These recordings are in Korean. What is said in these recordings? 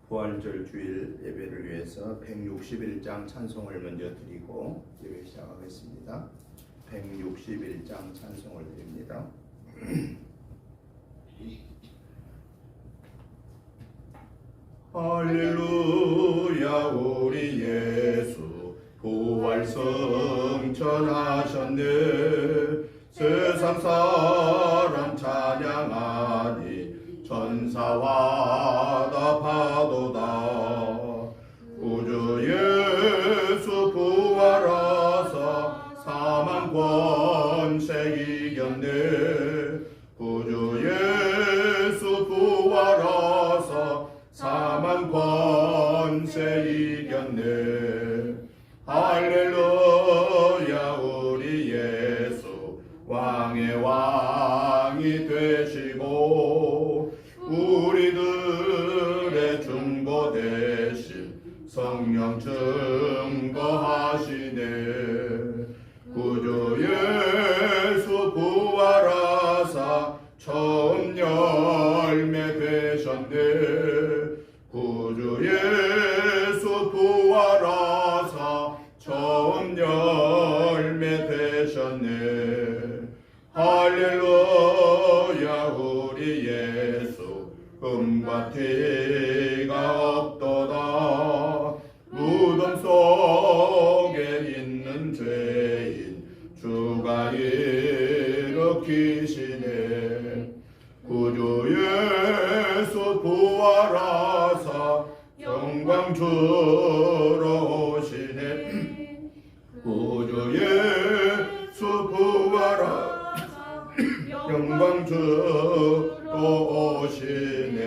부활절 주일 예배를 위해서 161장 찬송을 먼저 드리고 예배 시작하겠습니다. 161장 찬송을 드립니다. 할렐루야 우리 예수 부활 성천하셨네. 세상 사람 찬양하니 천사와 다 파도다. 구주 예수 부활하사 사망 권세 이겼네. 구주 예수 부활하사 사망 권세 이겼네. 할렐루야 우리 예수 왕의 왕이 되시고 우리들의 중보 대신 성령 증거하시네. 구주 예수 부활하사 처음 열매 되셨네. 구주 예수 부활하사 처음 열매 되셨네. 할렐루야 우리 예수 금과 티가 없도다. 무덤 속에 있는 죄인 주가 일으키시네. 구주 예수 부활하사 영광 주러 오시네. 구주 예수 부활하사 영광 주러 오시네.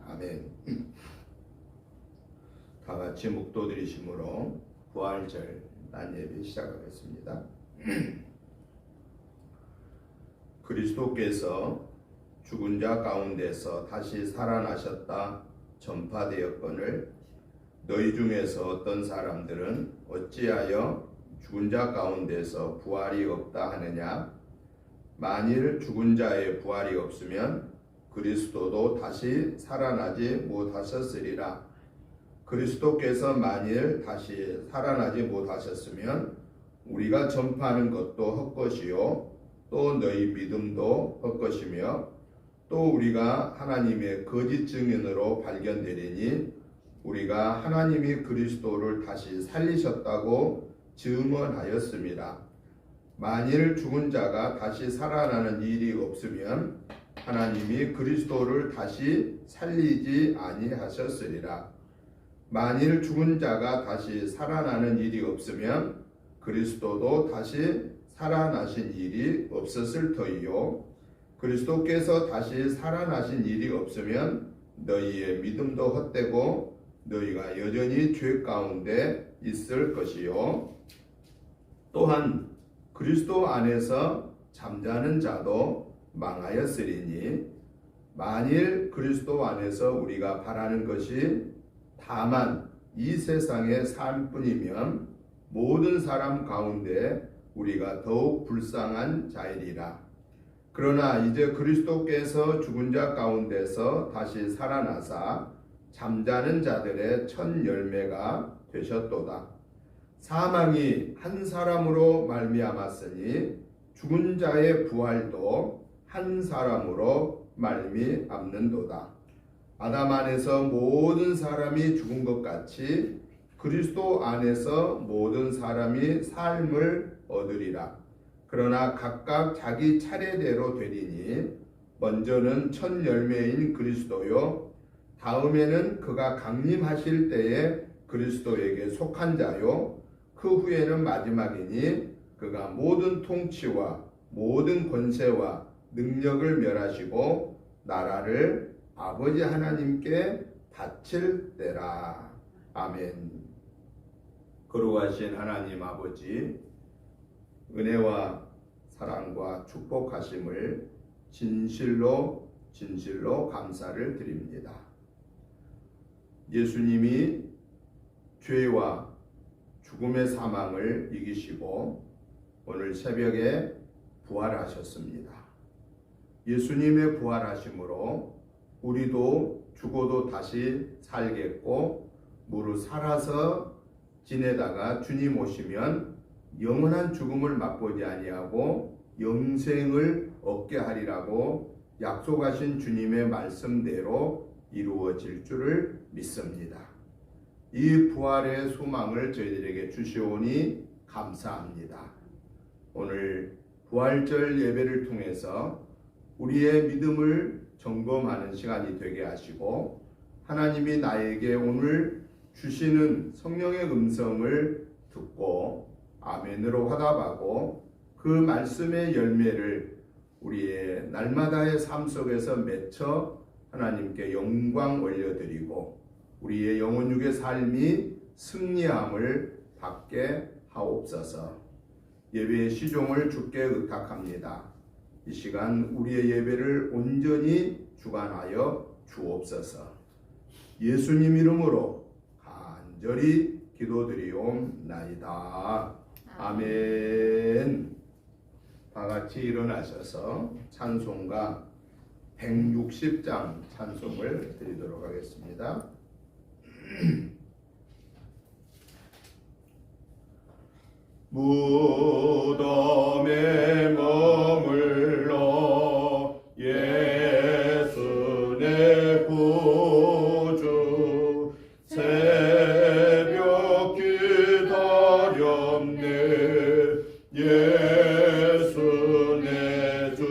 아멘. 다 같이 묵도드리심으로 부활절 낮예배 시작하겠습니다. 그리스도께서 죽은 자 가운데서 다시 살아나셨다 전파되었거늘 너희 중에서 어떤 사람들은 어찌하여 죽은 자 가운데서 부활이 없다 하느냐. 만일 죽은 자의 부활이 없으면 그리스도도 다시 살아나지 못하셨으리라. 그리스도께서 만일 다시 살아나지 못하셨으면 우리가 전파하는 것도 헛것이요 또 너희 믿음도 헛것이며 또 우리가 하나님의 거짓 증인으로 발견되리니 우리가 하나님이 그리스도를 다시 살리셨다고 증언하였습니다. 만일 죽은 자가 다시 살아나는 일이 없으면 하나님이 그리스도를 다시 살리지 아니하셨으리라. 만일 죽은 자가 다시 살아나는 일이 없으면 그리스도도 다시 살아나신 일이 없었을 터이요. 그리스도께서 다시 살아나신 일이 없으면 너희의 믿음도 헛되고 너희가 여전히 죄 가운데 있을 것이요. 또한 그리스도 안에서 잠자는 자도 망하였으리니 만일 그리스도 안에서 우리가 바라는 것이 다만 이 세상의 삶뿐이면 모든 사람 가운데 우리가 더욱 불쌍한 자이리라. 그러나 이제 그리스도께서 죽은 자 가운데서 다시 살아나사 잠자는 자들의 첫 열매가 되셨도다. 사망이 한 사람으로 말미암았으니 죽은 자의 부활도 한 사람으로 말미암는도다. 아담 안에서 모든 사람이 죽은 것 같이 그리스도 안에서 모든 사람이 삶을 얻으리라. 그러나 각각 자기 차례대로 되리니 먼저는 첫 열매인 그리스도요 다음에는 그가 강림하실 때에 그리스도에게 속한 자요 그 후에는 마지막이니 그가 모든 통치와 모든 권세와 능력을 멸하시고 나라를 아버지 하나님께 바칠 때라. 아멘. 거룩하신 하나님 아버지, 은혜와 사랑과 축복하심을 진실로 감사를 드립니다. 예수님이 죄와 죽음의 사망을 이기시고 오늘 새벽에 부활하셨습니다. 예수님의 부활하심으로 우리도 죽어도 다시 살겠고 무릇 살아서 지내다가 주님 오시면 영원한 죽음을 맛보지 아니하고 영생을 얻게 하리라고 약속하신 주님의 말씀대로 이루어질 줄을 믿습니다. 이 부활의 소망을 저희들에게 주시오니 감사합니다. 오늘 부활절 예배를 통해서 우리의 믿음을 점검하는 시간이 되게 하시고 하나님이 나에게 오늘 주시는 성령의 음성을 듣고 아멘으로 화답하고 그 말씀의 열매를 우리의 날마다의 삶 속에서 맺혀 하나님께 영광 올려드리고 우리의 영혼육의 삶이 승리함을 받게 하옵소서. 예배의 시종을 주께 의탁합니다. 이 시간 우리의 예배를 온전히 주관하여 주옵소서. 예수님 이름으로 간절히 기도드리옵나이다. 아멘. 다 같이 일어나셔서 찬송가 160장 찬송을 드리도록 하겠습니다. 무덤에 머물러 예수 내 구주 새벽 기다렸네 예수 내 주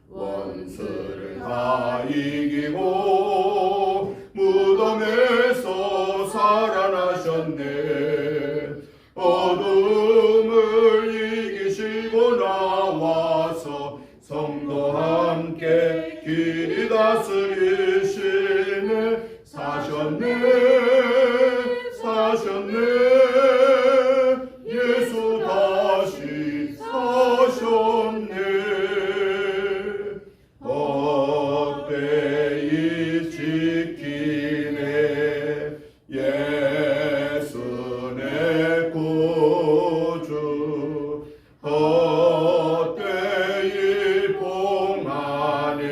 원수를 다 이기고 무덤에서 살아나셨네 어둠을 이기시고 나와서 성도와 함께 길이 다스리시네 사셨네 예수 다시 사셨네 헛되이 지키네 예수 내 구주 헛되이 봉하네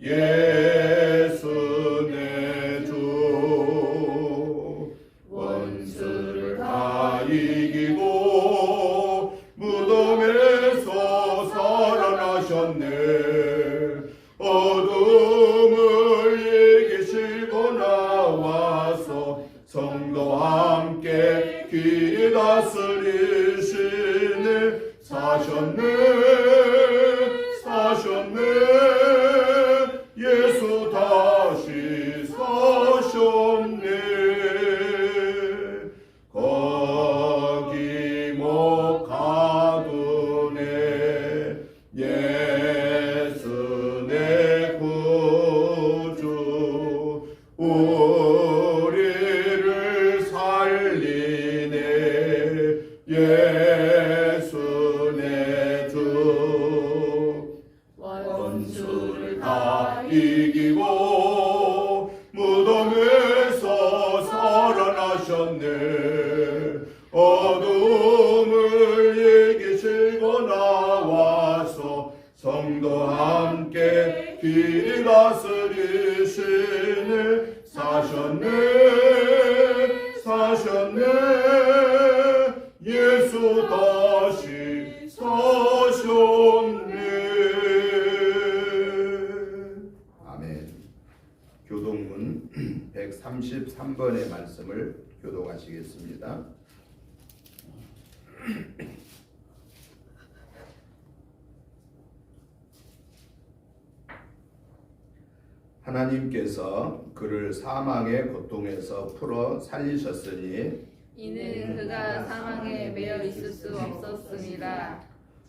예수 내 주 원수를 다 이기고 무덤에서 살아나셨네 어둠을 이기시고 나와서 성도와 함께 길이 다스리시네 사셨네 예수 다시 사셨네 거기 못 가두네 예수 내 구주 우리를 살리네 예수 내 주 원수를 다 이기고 무덤에서 살아나셨네 어둠을 이기시고 나와서 성도와 함께 길이 다스리시네 사셨네 예수 다시 사셨네 아멘. 교동문 133번의 말씀을 교독하시겠습니다. 하나님께서 그를 사망의 고통에서 풀어 살리셨으니 이는 그가 사망에 매여 있을 수 없었습니다.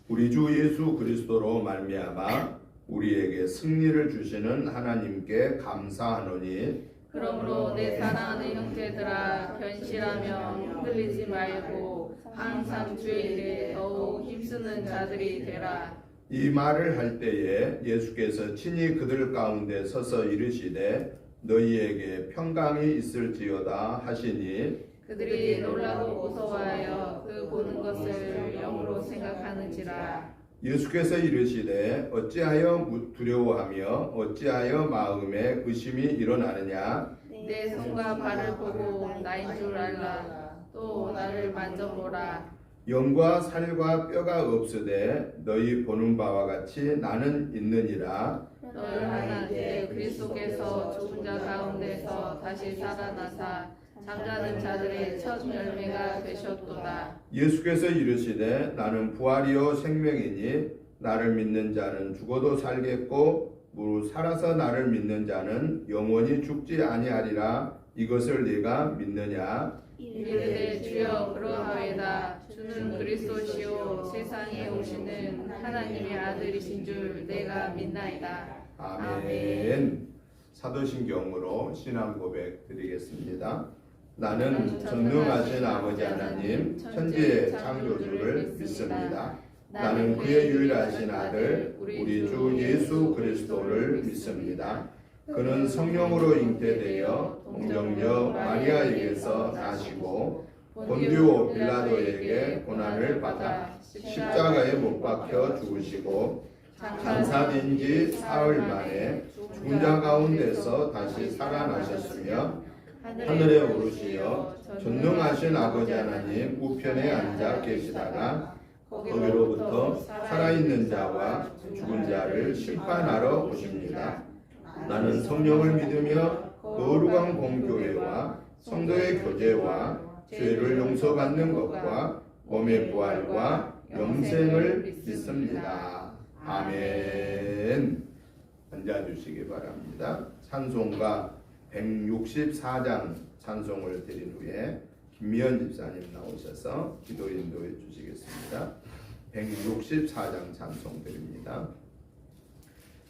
우리 주 예수 그리스도로 말미암아 우리에게 승리를 주시는 하나님께 감사하노니 그러므로 내 사랑하는 형제들아 견실하며 흔들리지 말고 항상 주의 일에 더욱 힘쓰는 자들이 되라. 이 말을 할 때에 예수께서 친히 그들 가운데 서서 이르시되 너희에게 평강이 있을지어다 하시니 그들이 놀라고 무서워하여 그 보는 것을 영으로 생각하는지라. 예수께서 이르시되 어찌하여 두려워하며 어찌하여 마음에 의심이 일어나느냐. 내 손과 발을 보고 나인 줄 알라. 또 나를 만져보라. 영과 살과 뼈가 없으되 너희 보는 바와 같이 나는 있느니라. 너를 하나님께 그리스도께서 죽은 자 가운데서 다시 살아나사 잠자는 자들의 첫 열매가 되셨도다. 예수께서 이르시되 나는 부활이요 생명이니 나를 믿는 자는 죽어도 살겠고 무릇 살아서 나를 믿는 자는 영원히 죽지 아니하리라. 이것을 네가 믿느냐. 이르되 주여 그러하이다. 주는 그리스도시요 세상에 오시는 하나님의 아들이신 줄 내가 믿나이다. 아멘. 사도신경으로 신앙 고백 드리겠습니다. 나는 전능하신 아버지 하나님 천지의 창조주를 믿습니다. 나는 그의 유일하신 아들 우리 주 예수 그리스도를 믿습니다. 그는 성령으로 잉태되어 동정녀 마리아에게서 나시고 본디오 빌라도에게 고난을 받아 십자가에 못 박혀 죽으시고 장사된 지 사흘 만에 죽은 자 가운데서 다시 살아나셨으며 하늘에 오르시어 전능하신 아버지 하나님 우편에 앉아 계시다가 거기로부터 살아있는 자와 죽은 자를 심판하러 오십니다. 나는 성령을 믿으며 거룩한 공교회와 성도의 교제와 죄를 용서받는 것과 몸의 부활과 영생을 믿습니다. 아멘. 앉아주시기 바랍니다. 찬송가 164장 찬송을 드린 후에 김미연 집사님 나오셔서 기도 인도해 주시겠습니다. 164장 찬송 드립니다.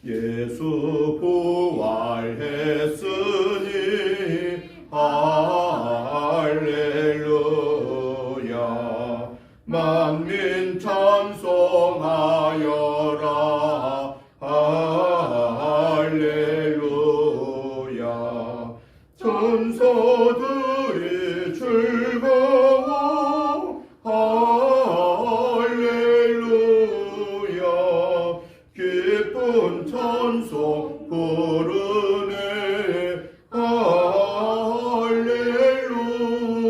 예수 부활했으니 할렐루야. 만민 찬송하여라. 할렐루야. 천사들이 즐거워. 할렐루야. 기쁜 찬송 부르네.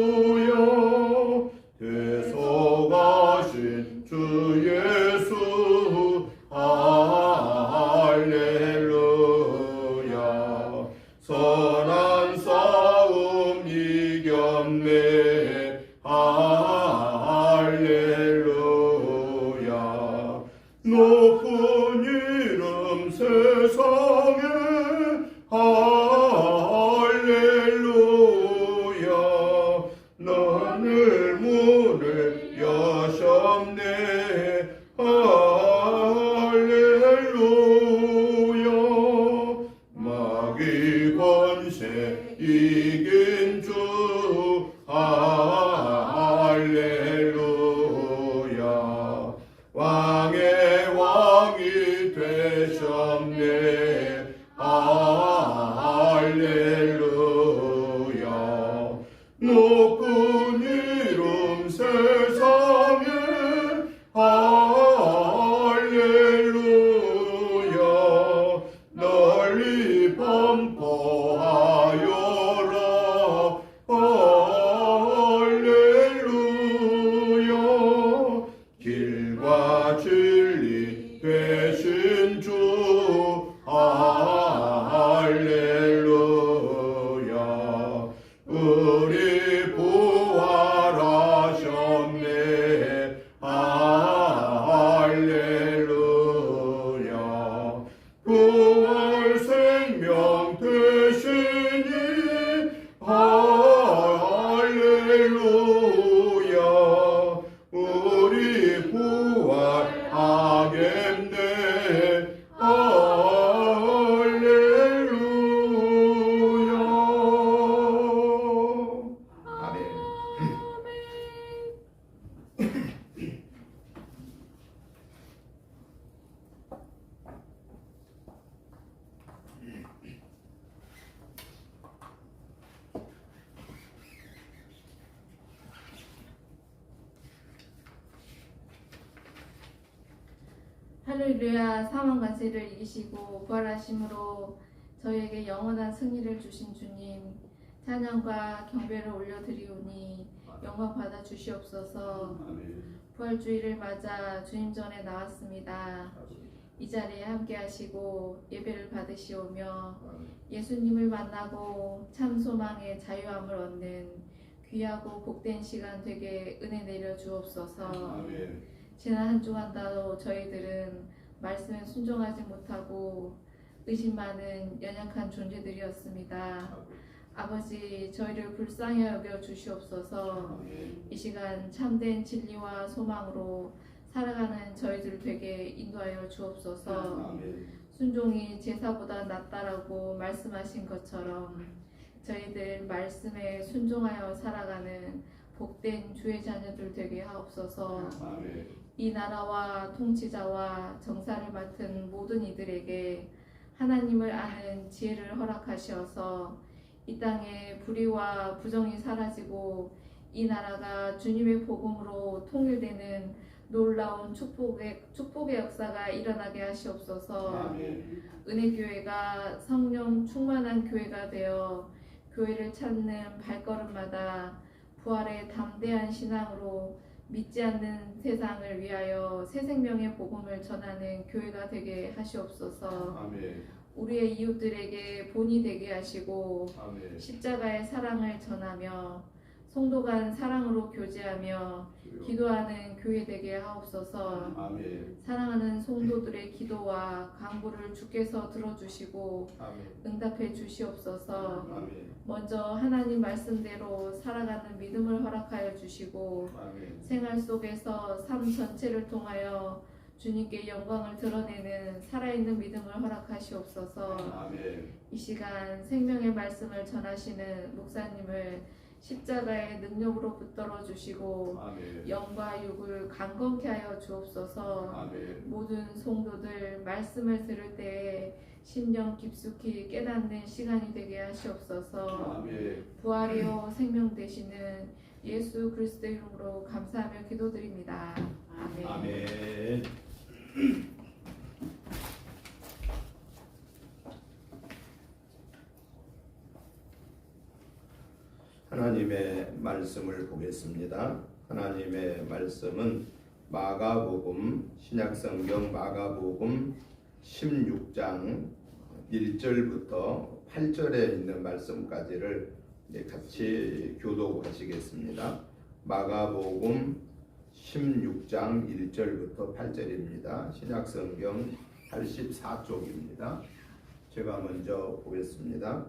할렐루야. 대속하신 주 예수. 할렐루야. 선한 싸움 이겼네. 할렐루야. 높은 이름 세상에. 할렐루야. 나늘 문을 여셨네. 할렐루야. 마귀 권세 이긴 주. 할렐루야. 왕의 왕이 되셨네. 할렐루야. 높은 이름 세상에. 할렐루야. 널리 범퍼하여라. 할렐루야. 길과 진리 되신 주. 할렐루야. 우리 부활하셨네. 할렐루야. 부활 생명 되시니. 할렐루야. 우리 부활하겠네. 할렐루야. 아멘. 할렐루야. 사망 관세를 이기시고 부활하심으로 저희에게 영원한 승리를 주신 주님, 찬양과 경배를 올려드리오니 영광 받아 주시옵소서. 부활주의를 맞아 주님 전에 나왔습니다. 이 자리에 함께 하시고 예배를 받으시오며 예수님을 만나고 참 소망의 자유함을 얻는 귀하고 복된 시간 되게 은혜 내려 주옵소서. 지난 한 주간도 저희들은 말씀에 순종하지 못하고 의심 많은 연약한 존재들이었습니다. 아버지, 저희를 불쌍히 여겨 주시옵소서. 이 시간 참된 진리와 소망으로 살아가는 저희들 되게 인도하여 주옵소서. 순종이 제사보다 낫다라고 말씀하신 것처럼 저희들 말씀에 순종하여 살아가는 복된 주의 자녀들 되게 하옵소서. 이 나라와 통치자와 정사를 맡은 모든 이들에게 하나님을 아는 지혜를 허락하시어서 이 땅에 불의와 부정이 사라지고 이 나라가 주님의 복음으로 통일되는 놀라운 축복의 역사가 일어나게 하시옵소서. 은혜교회가 성령 충만한 교회가 되어 교회를 찾는 발걸음마다 부활의 담대한 신앙으로 믿지 않는 세상을 위하여 새 생명의 복음을 전하는 교회가 되게 하시옵소서. 우리의 이웃들에게 본이 되게 하시고 십자가의 사랑을 전하며 성도 간 사랑으로 교제하며 기도하는 교회 되게 하옵소서. 사랑하는 성도들의 기도와 간구를 주께서 들어주시고 응답해 주시옵소서. 먼저 하나님 말씀대로 살아가는 믿음을 허락하여 주시고 생활 속에서 삶 전체를 통하여 주님께 영광을 드러내는 살아있는 믿음을 허락하시옵소서. 이 시간 생명의 말씀을 전하시는 목사님을 십자가의 능력으로 붙들어 주시고 영과 육을 강건케 하여 주옵소서. 모든 성도들 말씀을 들을 때에 심령 깊숙이 깨닫는 시간이 되게 하시옵소서. 부활이요 생명 되시는 예수 그리스도 이름으로 감사하며 기도드립니다. 아멘. 하나님의 말씀을 보겠습니다. 하나님의 말씀은 마가복음, 신약성경 마가복음 16장 1절부터 8절에 있는 말씀까지를 같이 교독하시겠습니다. 마가복음 16장 1절부터 8절입니다. 신약성경 84쪽입니다. 제가 먼저 보겠습니다.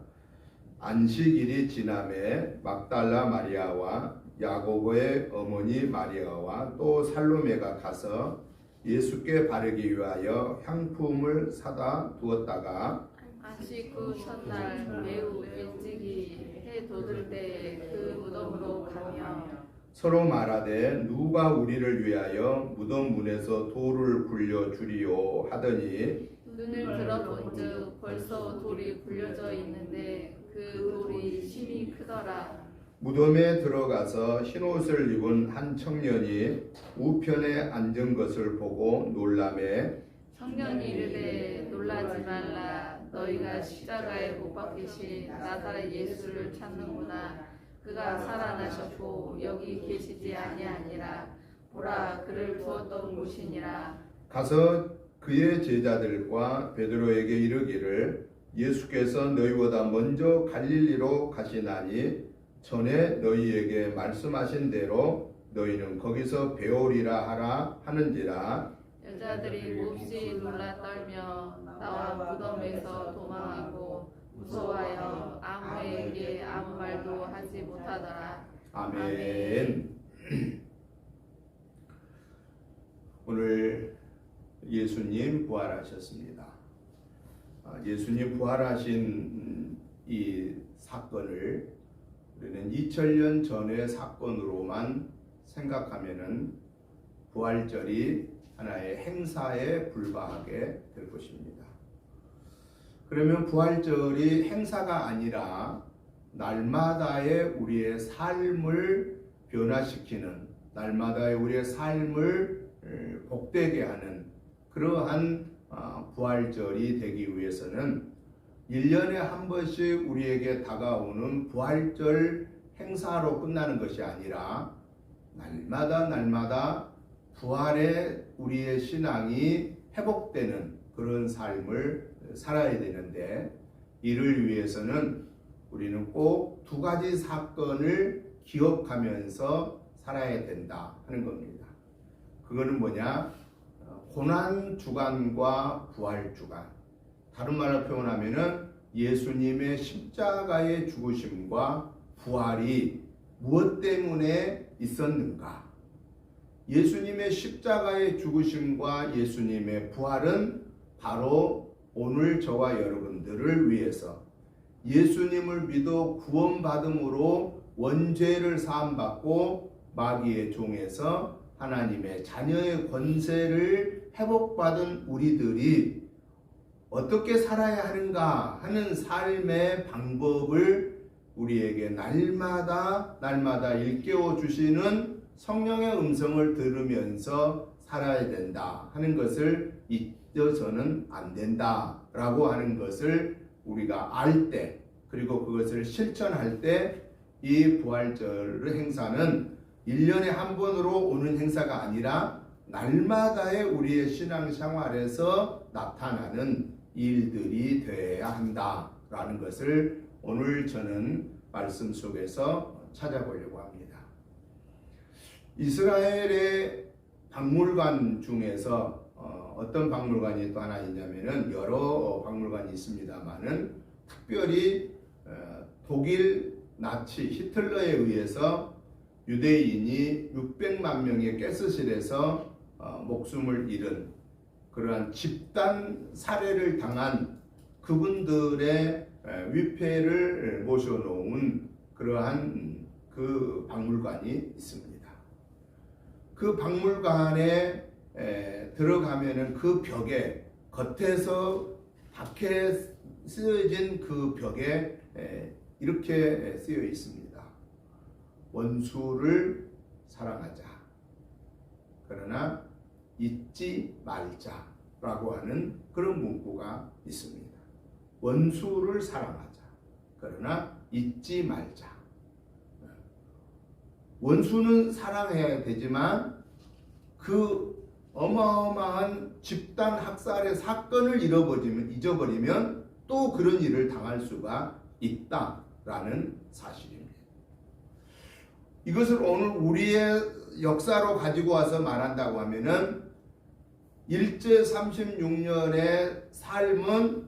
안식일이 지남에 막달라 마리아와 야고보의 어머니 마리아와 또 살로메가 가서 예수께 바르기 위하여 향품을 사다 두었다가 안식 후 첫날 매우 일찍이 해 돋을 때 그 무덤으로 가며 서로 말하되 누가 우리를 위하여 무덤 문에서 돌을 굴려 주리요 하더니 눈을 들어본즉 벌써 돌이 굴려져 있는데 그 돌이 심히 크더라. 무덤에 들어가서 흰옷을 입은 한 청년이 우편에 앉은 것을 보고 놀라매 청년이 이르되 놀라지 말라. 너희가 십자가에 못 박히신 나사렛 예수를 찾는구나. 그가 살아나셨고 여기 계시지 아니하니라. 보라, 그를 두었던 곳이니라. 가서 그의 제자들과 베드로에게 이르기를 예수께서 너희보다 먼저 갈릴리로 가시나니 전에 너희에게 말씀하신 대로 너희는 거기서 배우리라 하라 하는지라. 여자들이 몹시 놀라 떨며 나와 무덤에서 도망하고 무서워하여 아무에게 아무 말도 하지 못하더라. 아멘. 오늘 예수님 부활하셨습니다. 예수님 부활하신 이 사건을 우리는 2000년 전의 사건으로만 생각하면은 부활절이 하나의 행사에 불과하게 될 것입니다. 그러면 부활절이 행사가 아니라 날마다의 우리의 삶을 변화시키는, 날마다의 우리의 삶을 복되게 하는 그러한 부활절이 되기 위해서는 1년에 한 번씩 우리에게 다가오는 부활절 행사로 끝나는 것이 아니라 날마다 부활의 우리의 신앙이 회복되는 그런 삶을 살아야 되는데, 이를 위해서는 우리는 꼭 두 가지 사건을 기억하면서 살아야 된다 하는 겁니다. 그거는 뭐냐? 고난 주간과 부활 주간. 다른 말로 표현하면은 예수님의 십자가의 죽으심과 부활이 무엇 때문에 있었는가? 예수님의 십자가의 죽으심과 예수님의 부활은 바로 오늘 저와 여러분들을 위해서 예수님을 믿어 구원받음으로 원죄를 사함받고 마귀의 종에서 하나님의 자녀의 권세를 회복받은 우리들이 어떻게 살아야 하는가 하는 삶의 방법을 우리에게 날마다 일깨워 주시는 성령의 음성을 들으면서 살아야 된다 하는 것을 잊어서는 안 된다라고 하는 것을 우리가 알 때, 그리고 그것을 실천할 때 이 부활절 행사는 1년에 한 번으로 오는 행사가 아니라 날마다의 우리의 신앙생활에서 나타나는 일들이 되어야 한다라는 것을 오늘 저는 말씀 속에서 찾아보려고 합니다. 이스라엘의 박물관 중에서 어떤 박물관이 또 하나 있냐면은 여러 박물관이 있습니다만은 특별히 독일 나치 히틀러에 의해서 유대인이 600만 명의 가스실에서 목숨을 잃은 그러한 집단 살해를 당한 그분들의 위패를 모셔놓은 그러한 그 박물관이 있습니다. 그 박물관에 들어가면은 그 벽에 겉에서 밖에 쓰여진 그 벽에 이렇게 쓰여 있습니다. 원수를 사랑하자. 그러나 잊지 말자라고 하는 그런 문구가 있습니다. 원수를 사랑하자. 그러나 잊지 말자. 원수는 사랑해야 되지만 그 어마어마한 집단 학살의 사건을 잊어버리면 또 그런 일을 당할 수가 있다라는 사실입니다. 이것을 오늘 우리의 역사로 가지고 와서 말한다고 하면은 일제 36년의 삶은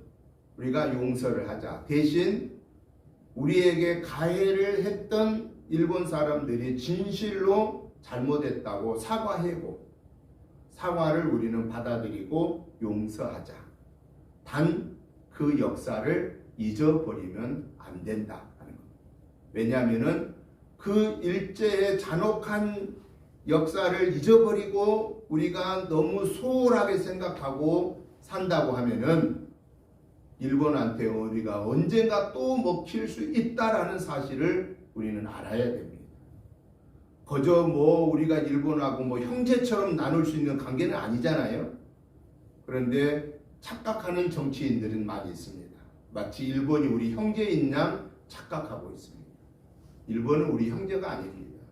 우리가 용서를 하자. 대신 우리에게 가해를 했던 일본 사람들이 진실로 잘못했다고 사과하고 사과를 우리는 받아들이고 용서하자. 단 그 역사를 잊어버리면 안 된다 하는 겁니다. 왜냐하면은 그 일제의 잔혹한 역사를 잊어버리고 우리가 너무 소홀하게 생각하고 산다고 하면은 일본한테 우리가 언젠가 또 먹힐 수 있다라는 사실을 우리는 알아야 됩니다. 그저 우리가 일본하고 형제처럼 나눌 수 있는 관계는 아니잖아요. 그런데 착각하는 정치인들은 많이 있습니다. 마치 일본이 우리 형제인 양 착각하고 있습니다. 일본은 우리 형제가 아닙니다.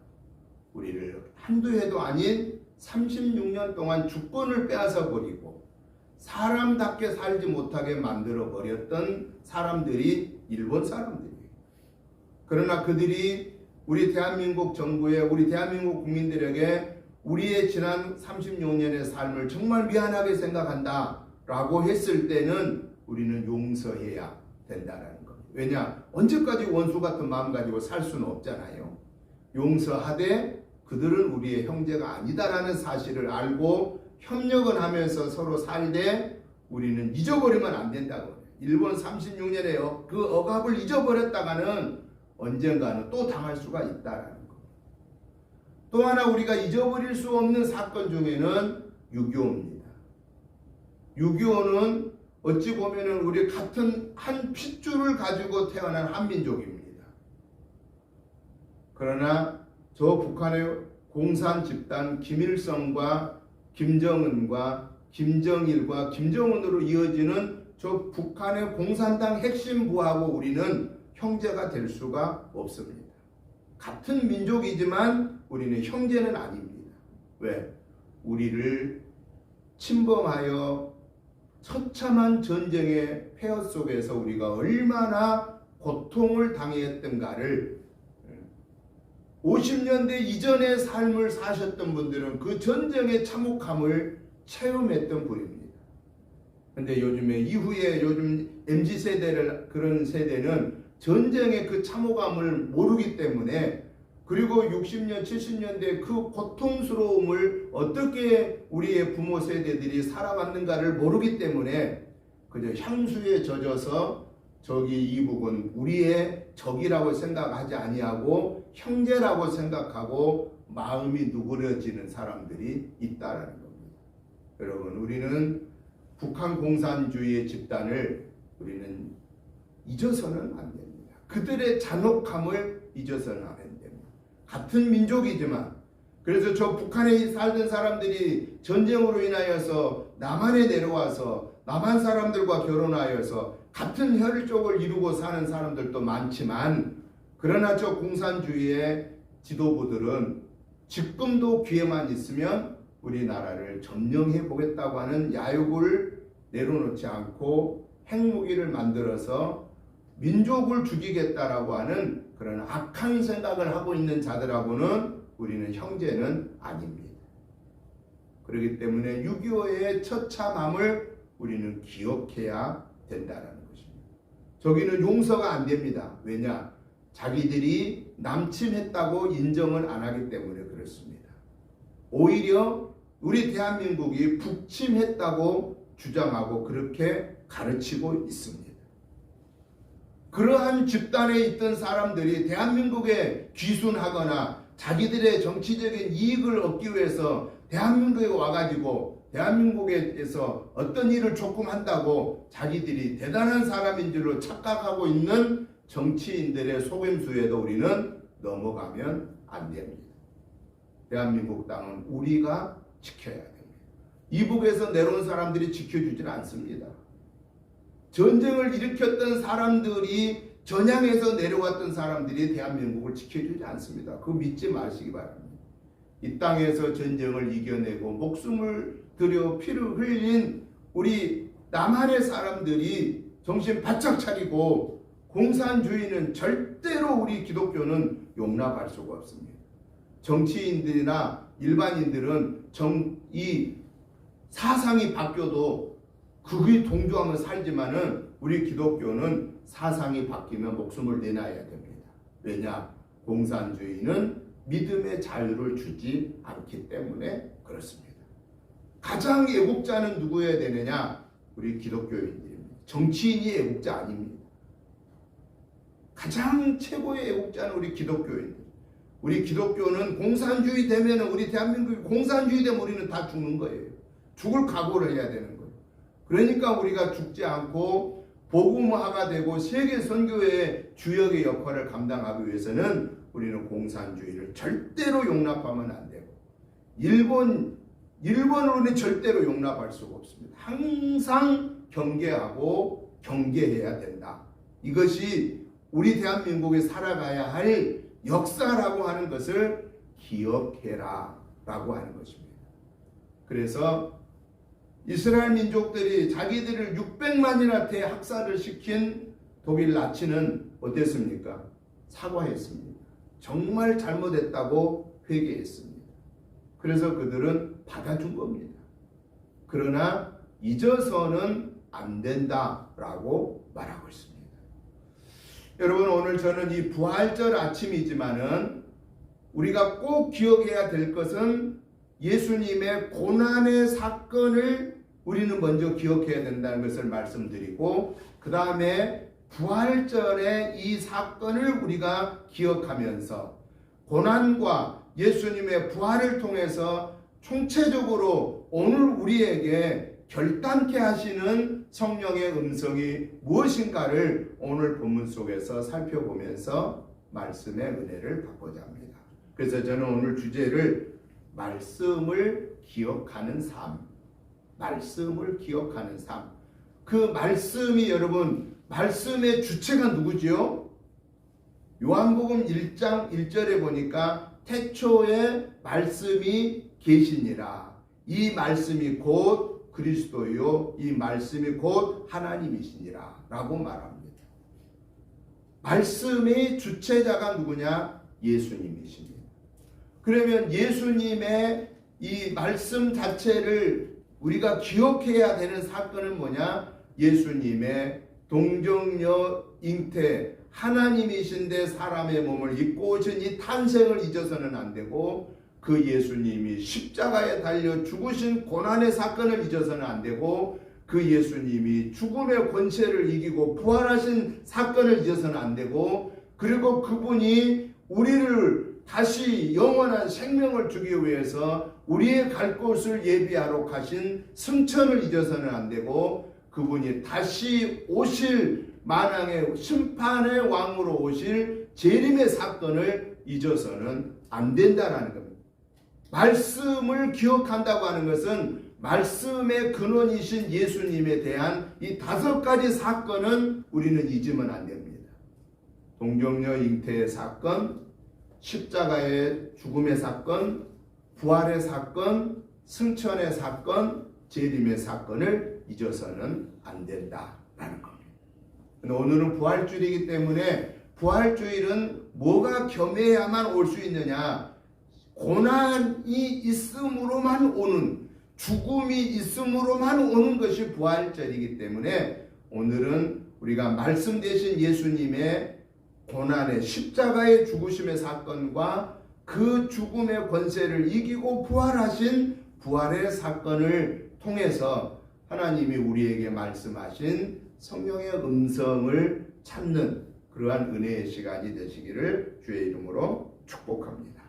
우리를 한두 해도 아닌 36년 동안 주권을 빼앗아 버리고 사람답게 살지 못하게 만들어 버렸던 사람들이 일본 사람들이에요. 그러나 그들이 우리 대한민국 정부에 우리 대한민국 국민들에게 우리의 지난 36년의 삶을 정말 미안하게 생각한다 라고 했을 때는 우리는 용서해야 된다는 겁니다. 왜냐? 언제까지 원수 같은 마음 가지고 살 수는 없잖아요. 용서하되 그들은 우리의 형제가 아니다라는 사실을 알고 협력을 하면서 서로 살되 우리는 잊어버리면 안 된다고 해요. 일본 36년에 그 억압을 잊어버렸다가는 언젠가는 또 당할 수가 있다라는 겁니다. 또 하나 우리가 잊어버릴 수 없는 사건 중에는 6.25입니다. 6.25는 어찌 보면은 우리 같은 한 핏줄을 가지고 태어난 한민족입니다. 그러나 저 북한의 공산 집단 김일성과 김정은과 김정일과 김정은으로 이어지는 저 북한의 공산당 핵심부하고 우리는 형제가 될 수가 없습니다. 같은 민족이지만 우리는 형제는 아닙니다. 왜? 우리를 침범하여 처참한 전쟁의 폐허 속에서 우리가 얼마나 고통을 당했던가를 50년대 이전의 삶을 사셨던 분들은 그 전쟁의 참혹함을 체험했던 분입니다. 근데 요즘에 이후에 요즘 MZ세대를 그런 세대는 전쟁의 그 참혹함을 모르기 때문에 그리고 60년, 70년대 그 고통스러움을 어떻게 우리의 부모 세대들이 살아왔는가를 모르기 때문에 그저 향수에 젖어서 저기 이북은 우리의 적이라고 생각하지 아니하고 형제라고 생각하고 마음이 누그러지는 사람들이 있다라는 겁니다. 여러분, 우리는 북한 공산주의의 집단을 우리는 잊어서는 안 됩니다. 그들의 잔혹함을 잊어서는 안 됩니다. 같은 민족이지만 그래서 저 북한에 살던 사람들이 전쟁으로 인하여서 남한에 내려와서 남한 사람들과 결혼하여서 같은 혈족을 이루고 사는 사람들도 많지만 그러나 저 공산주의의 지도부들은 지금도 기회만 있으면 우리나라를 점령해 보겠다고 하는 야욕을 내려놓지 않고 핵무기를 만들어서 민족을 죽이겠다라고 하는 그런 악한 생각을 하고 있는 자들하고는 우리는 형제는 아닙니다. 그렇기 때문에 6.25의 처참함을 우리는 기억해야 된다는 것입니다. 저기는 용서가 안 됩니다. 왜냐? 자기들이 남침했다고 인정을 안 하기 때문에 그렇습니다. 오히려 우리 대한민국이 북침했다고 주장하고 그렇게 가르치고 있습니다. 그러한 집단에 있던 사람들이 대한민국에 귀순하거나 자기들의 정치적인 이익을 얻기 위해서 대한민국에 와가지고 대한민국에서 어떤 일을 조금 한다고 자기들이 대단한 사람인 줄로 착각하고 있는 정치인들의 속임수에도 우리는 넘어가면 안 됩니다. 대한민국 땅은 우리가 지켜야 됩니다. 이북에서 내려온 사람들이 지켜주지는 않습니다. 전쟁을 일으켰던 사람들이 전향해서 내려왔던 사람들이 대한민국을 지켜주지 않습니다. 그거 믿지 마시기 바랍니다. 이 땅에서 전쟁을 이겨내고 목숨을 들여 피를 흘린 우리 남한의 사람들이 정신 바짝 차리고 공산주의는 절대로 우리 기독교는 용납할 수가 없습니다. 정치인들이나 일반인들은 이 사상이 바뀌어도 그게 동조하며 살지만은 우리 기독교는 사상이 바뀌면 목숨을 내놔야 됩니다. 왜냐? 공산주의는 믿음의 자유를 주지 않기 때문에 그렇습니다. 가장 애국자는 누구여야 되느냐? 우리 기독교인들입니다. 정치인이 애국자 아닙니다. 가장 최고의 애국자는 우리 기독교인들. 우리 기독교는 공산주의 되면 우리 대한민국이 공산주의 되면 우리는 다 죽는 거예요. 죽을 각오를 해야 되는 거예요. 그러니까 우리가 죽지 않고 복음화가 되고 세계 선교의 주역의 역할을 감당하기 위해서는 우리는 공산주의를 절대로 용납하면 안 되고 일본으로는 절대로 용납할 수가 없습니다. 항상 경계하고 경계해야 된다. 이것이 우리 대한민국이 살아가야 할 역사라고 하는 것을 기억해라 라고 하는 것입니다. 그래서 이스라엘 민족들이 자기들을 600만이나 학살을 시킨 독일 나치는 어땠습니까? 사과했습니다. 정말 잘못했다고 회개했습니다. 그래서 그들은 받아준 겁니다. 그러나 잊어서는 안 된다라고 말하고 있습니다. 여러분, 오늘 저는 이 부활절 아침이지만은 우리가 꼭 기억해야 될 것은 예수님의 고난의 사건을 우리는 먼저 기억해야 된다는 것을 말씀드리고 그 다음에 부활절의 이 사건을 우리가 기억하면서 고난과 예수님의 부활을 통해서 총체적으로 오늘 우리에게 결단케 하시는 성령의 음성이 무엇인가를 오늘 본문 속에서 살펴보면서 말씀의 은혜를 받고자 합니다. 그래서 저는 오늘 주제를 말씀을 기억하는 삶, 말씀을 기억하는 삶. 그 말씀이 여러분, 말씀의 주체가 누구지요? 요한복음 1장 1절에 보니까 태초에 말씀이 계시니라. 이 말씀이 곧 그리스도요, 이 말씀이 곧 하나님이시니라 라고 말합니다. 말씀의 주체자가 누구냐? 예수님이십니다. 그러면 예수님의 이 말씀 자체를 우리가 기억해야 되는 사건은 뭐냐? 예수님의 동정녀 잉태, 하나님이신데 사람의 몸을 입고 오신 이 탄생을 잊어서는 안 되고, 그 예수님이 십자가에 달려 죽으신 고난의 사건을 잊어서는 안 되고, 그 예수님이 죽음의 권세를 이기고 부활하신 사건을 잊어서는 안 되고, 그리고 그분이 우리를 다시 영원한 생명을 주기 위해서 우리의 갈 곳을 예비하러 가신 승천을 잊어서는 안 되고, 그분이 다시 오실 만왕의 심판의 왕으로 오실 재림의 사건을 잊어서는 안 된다라는 겁니다. 말씀을 기억한다고 하는 것은 말씀의 근원이신 예수님에 대한 이 5가지 사건은 우리는 잊으면 안 됩니다. 동정녀 잉태의 사건, 십자가의 죽음의 사건, 부활의 사건, 승천의 사건, 재림의 사건을 잊어서는 안 된다라는 겁니다. 오늘은 부활주일이기 때문에 부활주일은 뭐가 겸해야만 올 수 있느냐? 고난이 있음으로만 오는, 죽음이 있음으로만 오는 것이 부활절이기 때문에 오늘은 우리가 말씀 되신 예수님의 고난의 십자가의 죽으심의 사건과 그 죽음의 권세를 이기고 부활하신 부활의 사건을 통해서 하나님이 우리에게 말씀하신 성령의 음성을 찾는 그러한 은혜의 시간이 되시기를 주의 이름으로 축복합니다.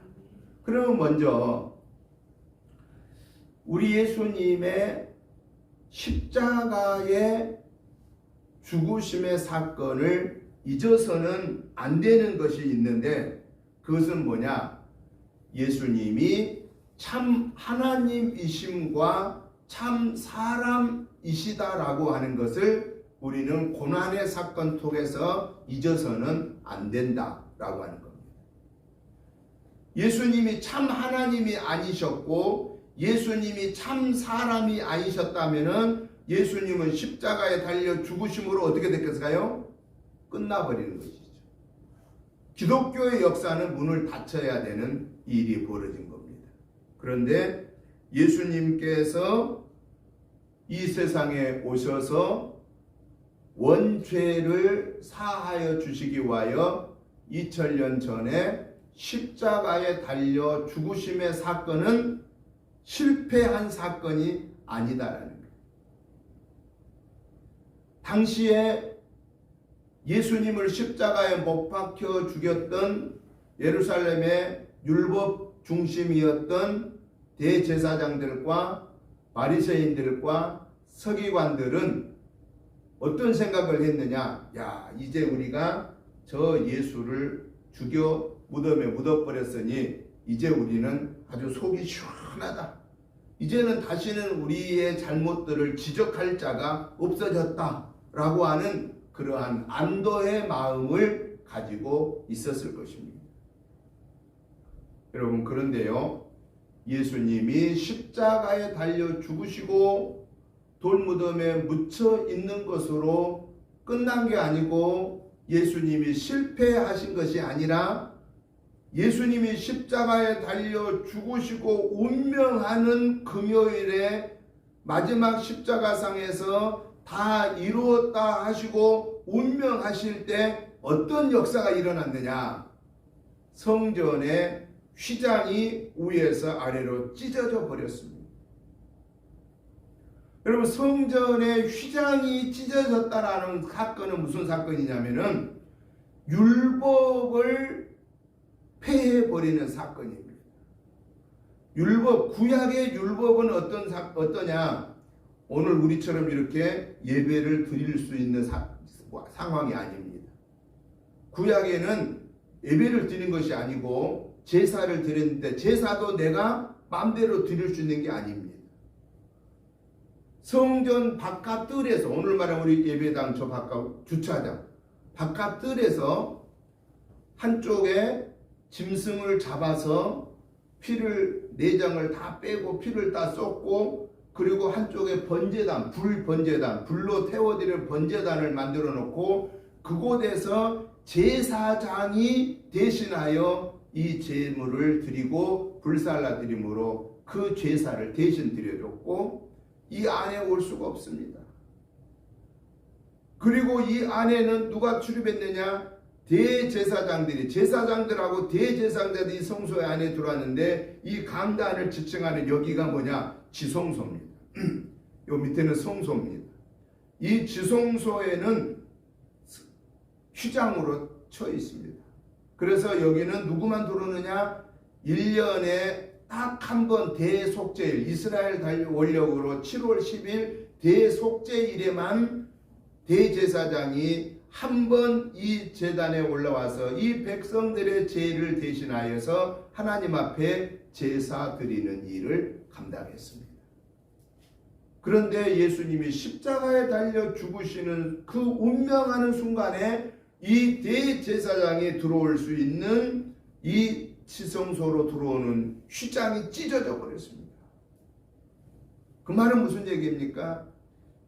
그러면 먼저 우리 예수님의 십자가의 죽으심의 사건을 잊어서는 안 되는 것이 있는데, 그것은 뭐냐? 예수님이 참 하나님이심과 참 사람이시다라고 하는 것을 우리는 고난의 사건 통해서 잊어서는 안 된다라고 하는 겁니다. 예수님이 참 하나님이 아니셨고 예수님이 참 사람이 아니셨다면은 예수님은 십자가에 달려 죽으심으로 어떻게 됐겠어요? 끝나버리는 것이죠. 기독교의 역사는 문을 닫혀야 되는 일이 벌어진 겁니다. 그런데 예수님께서 이 세상에 오셔서 원죄를 사하여 주시기 위하여 2000년 전에 십자가에 달려 죽으심의 사건은 실패한 사건이 아니다라는 거예요. 당시에 예수님을 십자가에 못 박혀 죽였던 예루살렘의 율법 중심이었던 대제사장들과 바리새인들과 서기관들은 어떤 생각을 했느냐? 야, 이제 우리가 저 예수를 죽여 무덤에 묻어버렸으니 이제 우리는 아주 속이 시원하다. 이제는 다시는 우리의 잘못들을 지적할 자가 없어졌다라고 하는 그러한 안도의 마음을 가지고 있었을 것입니다. 여러분, 그런데요, 예수님이 십자가에 달려 죽으시고 돌무덤에 묻혀 있는 것으로 끝난 게 아니고 예수님이 실패하신 것이 아니라 예수님이 십자가에 달려 죽으시고 운명하는 금요일에 마지막 십자가상에서 다 이루었다 하시고 운명하실 때 어떤 역사가 일어났느냐? 성전의 휘장이 위에서 아래로 찢어져 버렸습니다. 여러분, 성전의 휘장이 찢어졌다라는 사건은 무슨 사건이냐면은 율법을 폐해버리는 사건입니다. 율법, 구약의 율법은 어떠냐? 오늘 우리처럼 이렇게 예배를 드릴 수 있는 상황이 아닙니다. 구약에는 예배를 드리는 것이 아니고 제사를 드렸는데 제사도 내가 마음대로 드릴 수 있는 게 아닙니다. 성전 바깥뜰에서, 오늘 말하면 우리 예배당 저 바깥 주차장 바깥뜰에서 한쪽에 짐승을 잡아서 피를, 내장을 다 빼고 피를 다 쏟고, 그리고 한쪽에 번제단, 불로 태워드릴 번제단을 만들어 놓고 그곳에서 제사장이 대신하여 이 제물을 드리고 불살라 드림으로 그 제사를 대신 드려줬고, 이 안에 올 수가 없습니다. 그리고 이 안에는 누가 출입했느냐? 제사장들하고 대제사장들이 성소 안에 들어왔는데, 이 강단을 지칭하는 여기가 뭐냐? 지성소입니다. 요 밑에는 성소입니다. 이 지성소에는 휘장으로 쳐 있습니다. 그래서 여기는 누구만 들어오느냐? 1년에 딱 한 번 대속죄일, 이스라엘 원력으로 7월 10일 대속죄일에만 대제사장이 한 번 이 제단에 올라와서 이 백성들의 죄를 대신하여서 하나님 앞에 제사 드리는 일을 감당했습니다. 그런데 예수님이 십자가에 달려 죽으시는 그 운명하는 순간에 이 대제사장이 들어올 수 있는 이 지성소로 들어오는 휘장이 찢어져 버렸습니다. 그 말은 무슨 얘기입니까?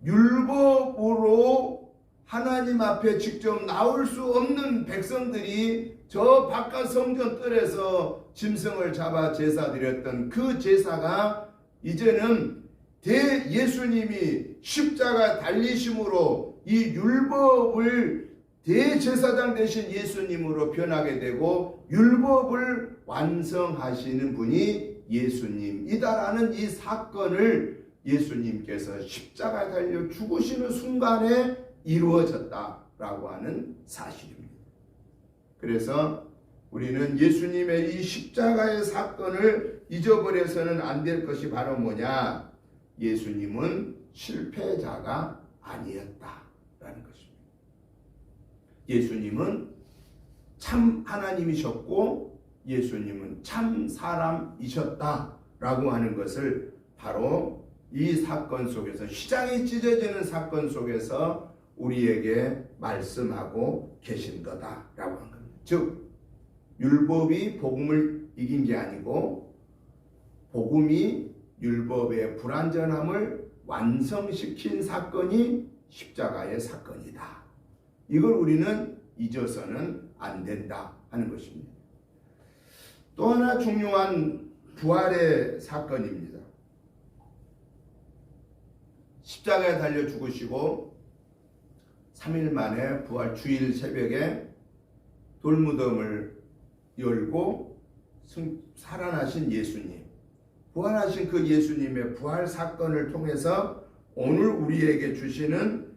율법으로 하나님 앞에 직접 나올 수 없는 백성들이 저 바깥 성전 뜰에서 짐승을 잡아 제사 드렸던 그 제사가 이제는 예수님이 십자가 달리심으로 이 율법을 대제사장 되신 예수님으로 변하게 되고 율법을 완성하시는 분이 예수님이다라는 이 사건을 예수님께서 십자가에 달려 죽으시는 순간에 이루어졌다라고 하는 사실입니다. 그래서 우리는 예수님의 이 십자가의 사건을 잊어버려서는 안 될 것이 바로 뭐냐? 예수님은 실패자가 아니었다라는 것입니다. 예수님은 참 하나님이셨고 예수님은 참 사람이셨다라고 하는 것을 바로 이 사건 속에서, 휘장이 찢어지는 사건 속에서 우리에게 말씀하고 계신 거다라고 한 겁니다. 즉 율법이 복음을 이긴 게 아니고 복음이 율법의 불완전함을 완성시킨 사건이 십자가의 사건이다. 이걸 우리는 잊어서는 안 된다 하는 것입니다. 또 하나 중요한 부활의 사건입니다. 십자가에 달려 죽으시고 3일 만에 부활 주일 새벽에 돌무덤을 열고 살아나신 예수님, 부활하신 그 예수님의 부활 사건을 통해서 오늘 우리에게 주시는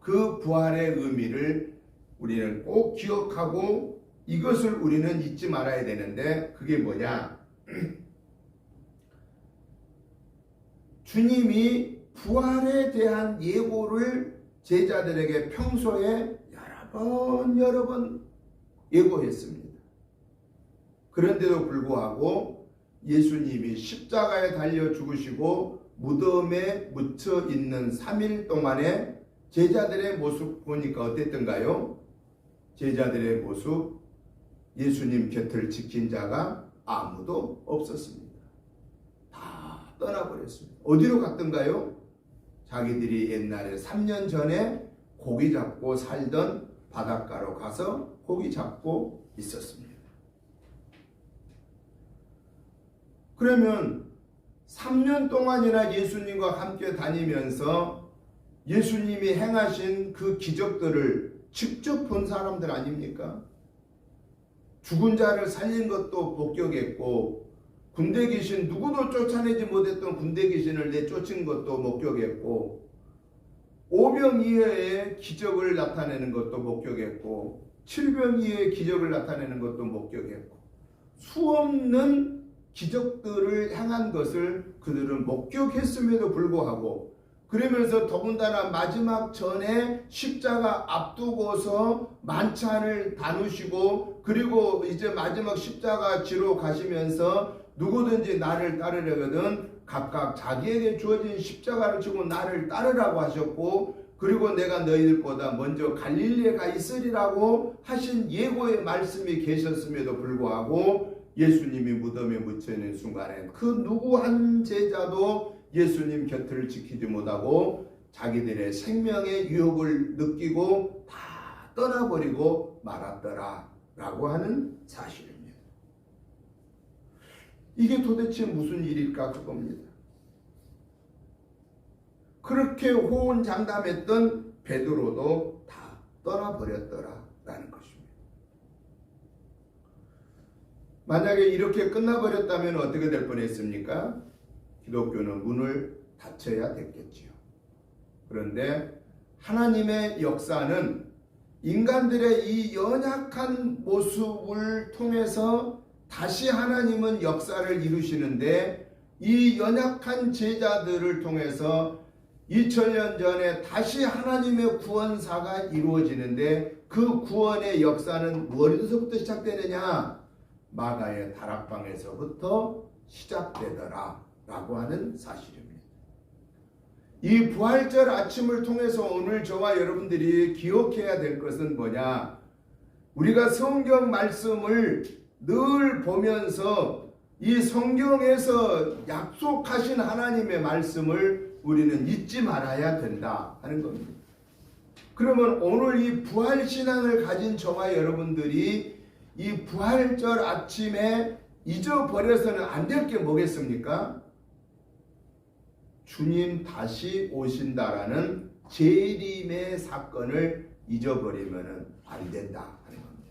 그 부활의 의미를 우리는 꼭 기억하고 이것을 우리는 잊지 말아야 되는데, 그게 뭐냐? 주님이 부활에 대한 예고를 제자들에게 평소에 여러 번 예고했습니다. 그런데도 불구하고 예수님이 십자가에 달려 죽으시고 무덤에 묻혀 있는 3일 동안에 제자들의 모습 보니까 어땠던가요? 제자들의 모습, 예수님 곁을 지킨 자가 아무도 없었습니다. 다 떠나버렸습니다. 어디로 갔던가요? 자기들이 옛날에 3년 전에 고기 잡고 살던 바닷가로 가서 고기 잡고 있었습니다. 그러면 3년 동안이나 예수님과 함께 다니면서 예수님이 행하신 그 기적들을 직접 본 사람들 아닙니까? 죽은 자를 살린 것도 목격했고, 군대 귀신, 누구도 쫓아내지 못했던 군대 귀신을 내쫓은 것도 목격했고, 오병이어의 기적을 나타내는 것도 목격했고, 칠병이어의 기적을 나타내는 것도 목격했고, 수없는 기적들을 행한 것을 그들은 목격했음에도 불구하고, 그러면서 더군다나 마지막 전에 십자가 앞두고서 만찬을 나누시고, 그리고 이제 마지막 십자가 지로 가시면서 누구든지 나를 따르려거든 각각 자기에게 주어진 십자가를 지고 나를 따르라고 하셨고, 그리고 내가 너희들보다 먼저 갈릴리에 가 있으리라고 하신 예고의 말씀이 계셨음에도 불구하고 예수님이 무덤에 묻혀있는 순간에 그 누구 한 제자도 예수님 곁을 지키지 못하고 자기들의 생명의 유혹을 느끼고 다 떠나버리고 말았더라 라고 하는 사실입니다. 이게 도대체 무슨 일일까 그겁니다. 그렇게 호언장담했던 베드로도 다 떠나버렸더라라는 것입니다. 만약에 이렇게 끝나버렸다면 어떻게 될 뻔했습니까? 기독교는 문을 닫혀야 됐겠지요. 그런데 하나님의 역사는 인간들의 이 연약한 모습을 통해서 다시 하나님은 역사를 이루시는데, 이 연약한 제자들을 통해서 2000년 전에 다시 하나님의 구원사가 이루어지는데, 그 구원의 역사는 어디서부터 시작되느냐? 마가의 다락방에서부터 시작되더라 라고 하는 사실입니다. 이 부활절 아침을 통해서 오늘 저와 여러분들이 기억해야 될 것은 뭐냐? 우리가 성경 말씀을 늘 보면서 이 성경에서 약속하신 하나님의 말씀을 우리는 잊지 말아야 된다 하는 겁니다. 그러면 오늘 이 부활신앙을 가진 저와 여러분들이 이 부활절 아침에 잊어버려서는 안 될 게 뭐겠습니까? 주님 다시 오신다라는 재림의 사건을 잊어버리면 안 된다 하는 겁니다.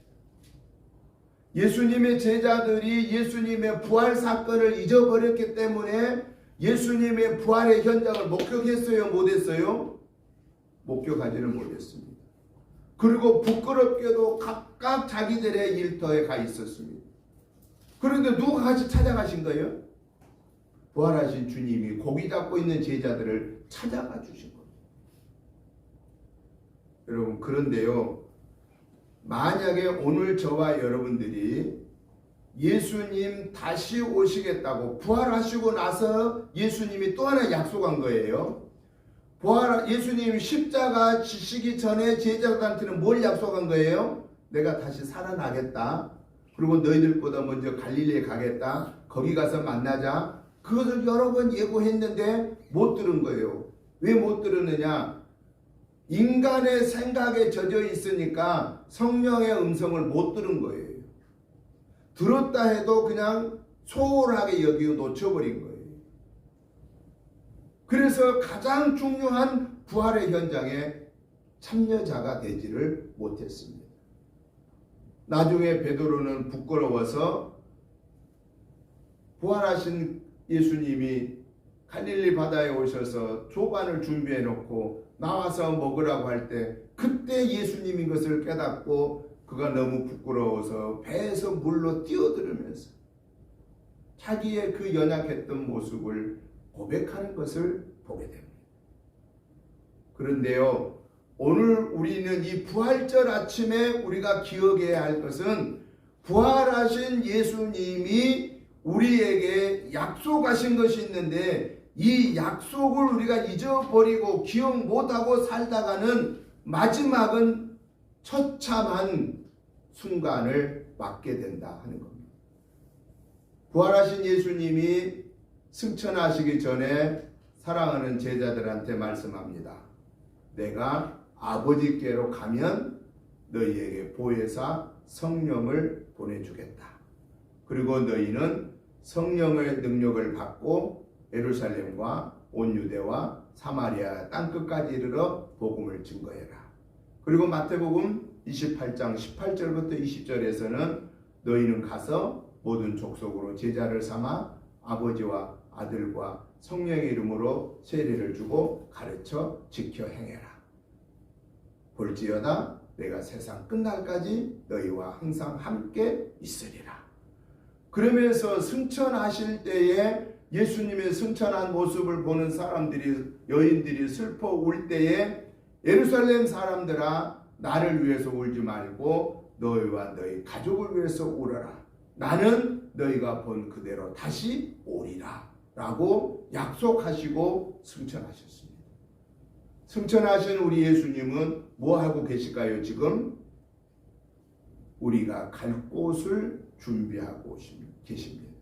예수님의 제자들이 예수님의 부활 사건을 잊어버렸기 때문에 예수님의 부활의 현장을 목격했어요? 못했어요? 목격하지를 못했습니다. 그리고 부끄럽게도 각각 자기들의 일터에 가 있었습니다. 그런데 누가 같이 찾아가신 거예요? 부활하신 주님이 고기 잡고 있는 제자들을 찾아가 주신 겁니다. 여러분, 그런데요, 만약에 오늘 저와 여러분들이 예수님 다시 오시겠다고 부활하시고 나서 예수님이 또 하나 약속한 거예요. 예수님 십자가 지시기 전에 제자들한테는 뭘 약속한 거예요? 내가 다시 살아나겠다. 그리고 너희들보다 먼저 갈릴리에 가겠다. 거기 가서 만나자. 그것을 여러 번 예고했는데 못 들은 거예요. 왜 못 들었느냐? 인간의 생각에 젖어 있으니까 성령의 음성을 못 들은 거예요. 들었다 해도 그냥 소홀하게 여기고 놓쳐버린 거예요. 그래서 가장 중요한 부활의 현장에 참여자가 되지를 못했습니다. 나중에 베드로는 부끄러워서 부활하신 예수님이 갈릴리 바다에 오셔서 조반을 준비해 놓고 나와서 먹으라고 할 때 그때 예수님인 것을 깨닫고 그가 너무 부끄러워서 배에서 물로 뛰어들으면서 자기의 그 연약했던 모습을 고백하는 것을 보게 됩니다. 그런데요, 오늘 우리는 이 부활절 아침에 우리가 기억해야 할 것은 부활하신 예수님이 우리에게 약속하신 것이 있는데 이 약속을 우리가 잊어버리고 기억 못하고 살다가는 마지막은 처참한 순간을 맞게 된다 하는 겁니다. 부활하신 예수님이 승천하시기 전에 사랑하는 제자들한테 말씀합니다. 내가 아버지께로 가면 너희에게 보혜사 성령을 보내주겠다. 그리고 너희는 성령의 능력을 받고 예루살렘과 온 유대와 사마리아 땅끝까지 이르러 복음을 증거해라. 그리고 마태복음 28장 18절부터 20절에서는 너희는 가서 모든 족속으로 제자를 삼아 아버지와 아들과 성령의 이름으로 세례를 주고 가르쳐 지켜 행해라. 볼지어다 내가 세상 끝날까지 너희와 항상 함께 있으리라. 그러면서 승천하실 때에 예수님의 승천한 모습을 보는 사람들이, 여인들이 슬퍼 울 때에 예루살렘 사람들아 나를 위해서 울지 말고 너희와 너희 가족을 위해서 울어라. 나는 너희가 본 그대로 다시 오리라 라고 약속하시고 승천하셨습니다. 승천하신 우리 예수님은 뭐 하고 계실까요? 지금 우리가 갈 곳을 준비하고 계십니다.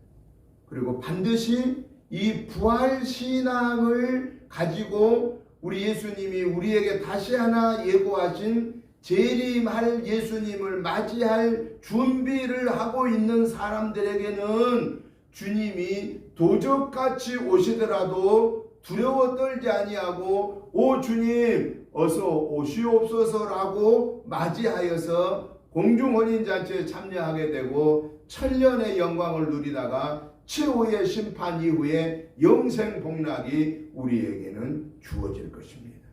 그리고 반드시 이 부활신앙을 가지고 우리 예수님이 우리에게 다시 하나 예고하신 재림할 예수님을 맞이할 준비를 하고 있는 사람들에게는 주님이 도적같이 오시더라도 두려워 떨지 아니하고 오 주님 어서 오시옵소서라고 맞이하여서 공중혼인잔치에 참여하게 되고 천년의 영광을 누리다가 최후의 심판 이후에 영생 복락이 우리에게는 주어질 것입니다.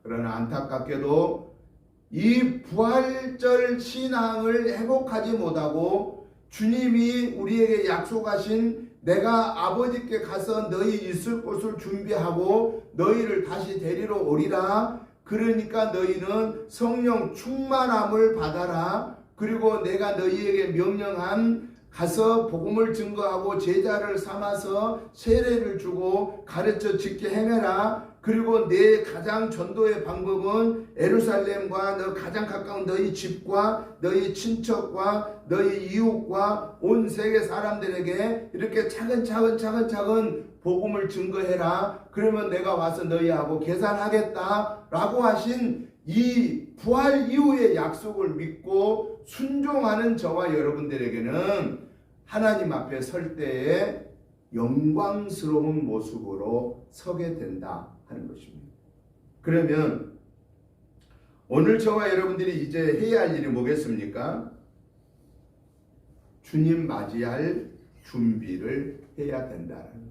그러나 안타깝게도 이 부활절 신앙을 회복하지 못하고 주님이 우리에게 약속하신 내가 아버지께 가서 너희 있을 곳을 준비하고 너희를 다시 데리러 오리라. 그러니까 너희는 성령 충만함을 받아라. 그리고 내가 너희에게 명령한 가서 복음을 증거하고 제자를 삼아서 세례를 주고 가르쳐 짓게 행해라. 그리고 내 가장 전도의 방법은 예루살렘과 너 가장 가까운 너희 집과 너희 친척과 너희 이웃과 온 세계 사람들에게 이렇게 차근차근 복음을 증거해라. 그러면 내가 와서 너희하고 계산하겠다라고 하신 이 부활 이후의 약속을 믿고 순종하는 저와 여러분들에게는 하나님 앞에 설 때에 영광스러운 모습으로 서게 된다 하는 것입니다. 그러면 오늘 저와 여러분들이 이제 해야 할 일이 뭐겠습니까? 주님 맞이할 준비를 해야 된다는 거예요.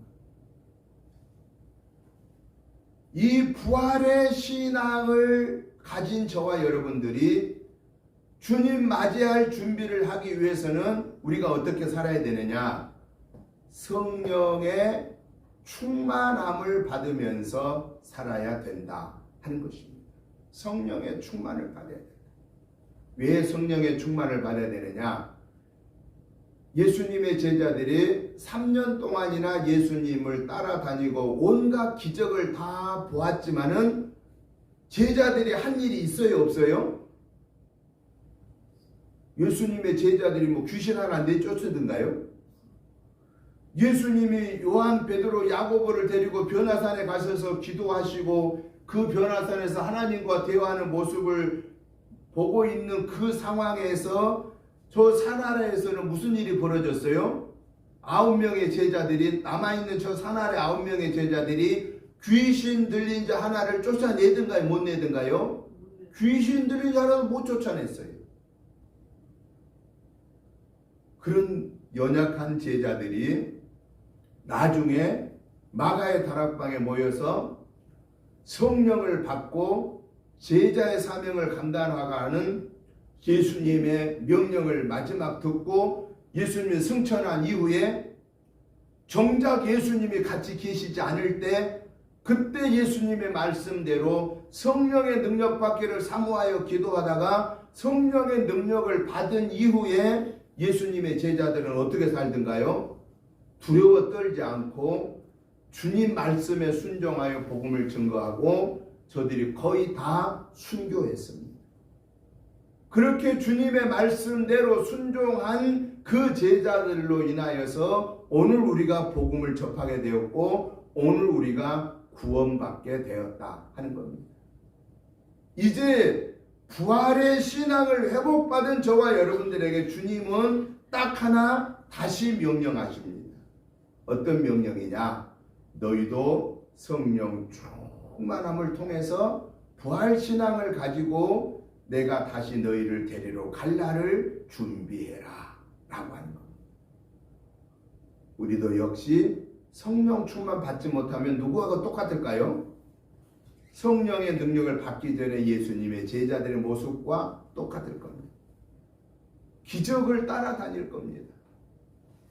이 부활의 신앙을 가진 저와 여러분들이 주님 맞이할 준비를 하기 위해서는 우리가 어떻게 살아야 되느냐? 성령의 충만함을 받으면서 살아야 된다 하는 것입니다. 성령의 충만을 받아야 된다. 왜 성령의 충만을 받아야 되느냐? 예수님의 제자들이 3년 동안이나 예수님을 따라다니고 온갖 기적을 다 보았지만은 제자들이 한 일이 있어요, 없어요? 예수님의 제자들이 뭐 귀신 하나 내쫓으던가요? 예수님이 요한, 베드로, 야고보를 데리고 변화산에 가셔서 기도하시고 그 변화산에서 하나님과 대화하는 모습을 보고 있는 그 상황에서 저 산 아래에서는 무슨 일이 벌어졌어요? 9명의 제자들이 남아있는 저 산 아래 9명의 제자들이 귀신 들린 자 하나를 쫓아내든가요? 못 내든가요? 귀신 들린 자 하나도 못 쫓아냈어요. 그런 연약한 제자들이 나중에 마가의 다락방에 모여서 성령을 받고 제자의 사명을 감당하는 예수님의 명령을 마지막 듣고 예수님이 승천한 이후에 정작 예수님이 같이 계시지 않을 때 그때 예수님의 말씀대로 성령의 능력 받기를 사모하여 기도하다가 성령의 능력을 받은 이후에 예수님의 제자들은 어떻게 살던가요? 두려워 떨지 않고 주님 말씀에 순종하여 복음을 증거하고 저들이 거의 다 순교했습니다. 그렇게 주님의 말씀대로 순종한 그 제자들로 인하여서 오늘 우리가 복음을 접하게 되었고 오늘 우리가 구원받게 되었다 하는 겁니다. 이제 부활의 신앙을 회복받은 저와 여러분들에게 주님은 딱 하나 다시 명령하십니다. 어떤 명령이냐? 너희도 성령 충만함을 통해서 부활 신앙을 가지고 내가 다시 너희를 데리러 갈 날을 준비해라 라고 하는 겁니다. 우리도 역시 성령 충만 받지 못하면 누구하고 똑같을까요? 성령의 능력을 받기 전에 예수님의 제자들의 모습과 똑같을 겁니다. 기적을 따라다닐 겁니다.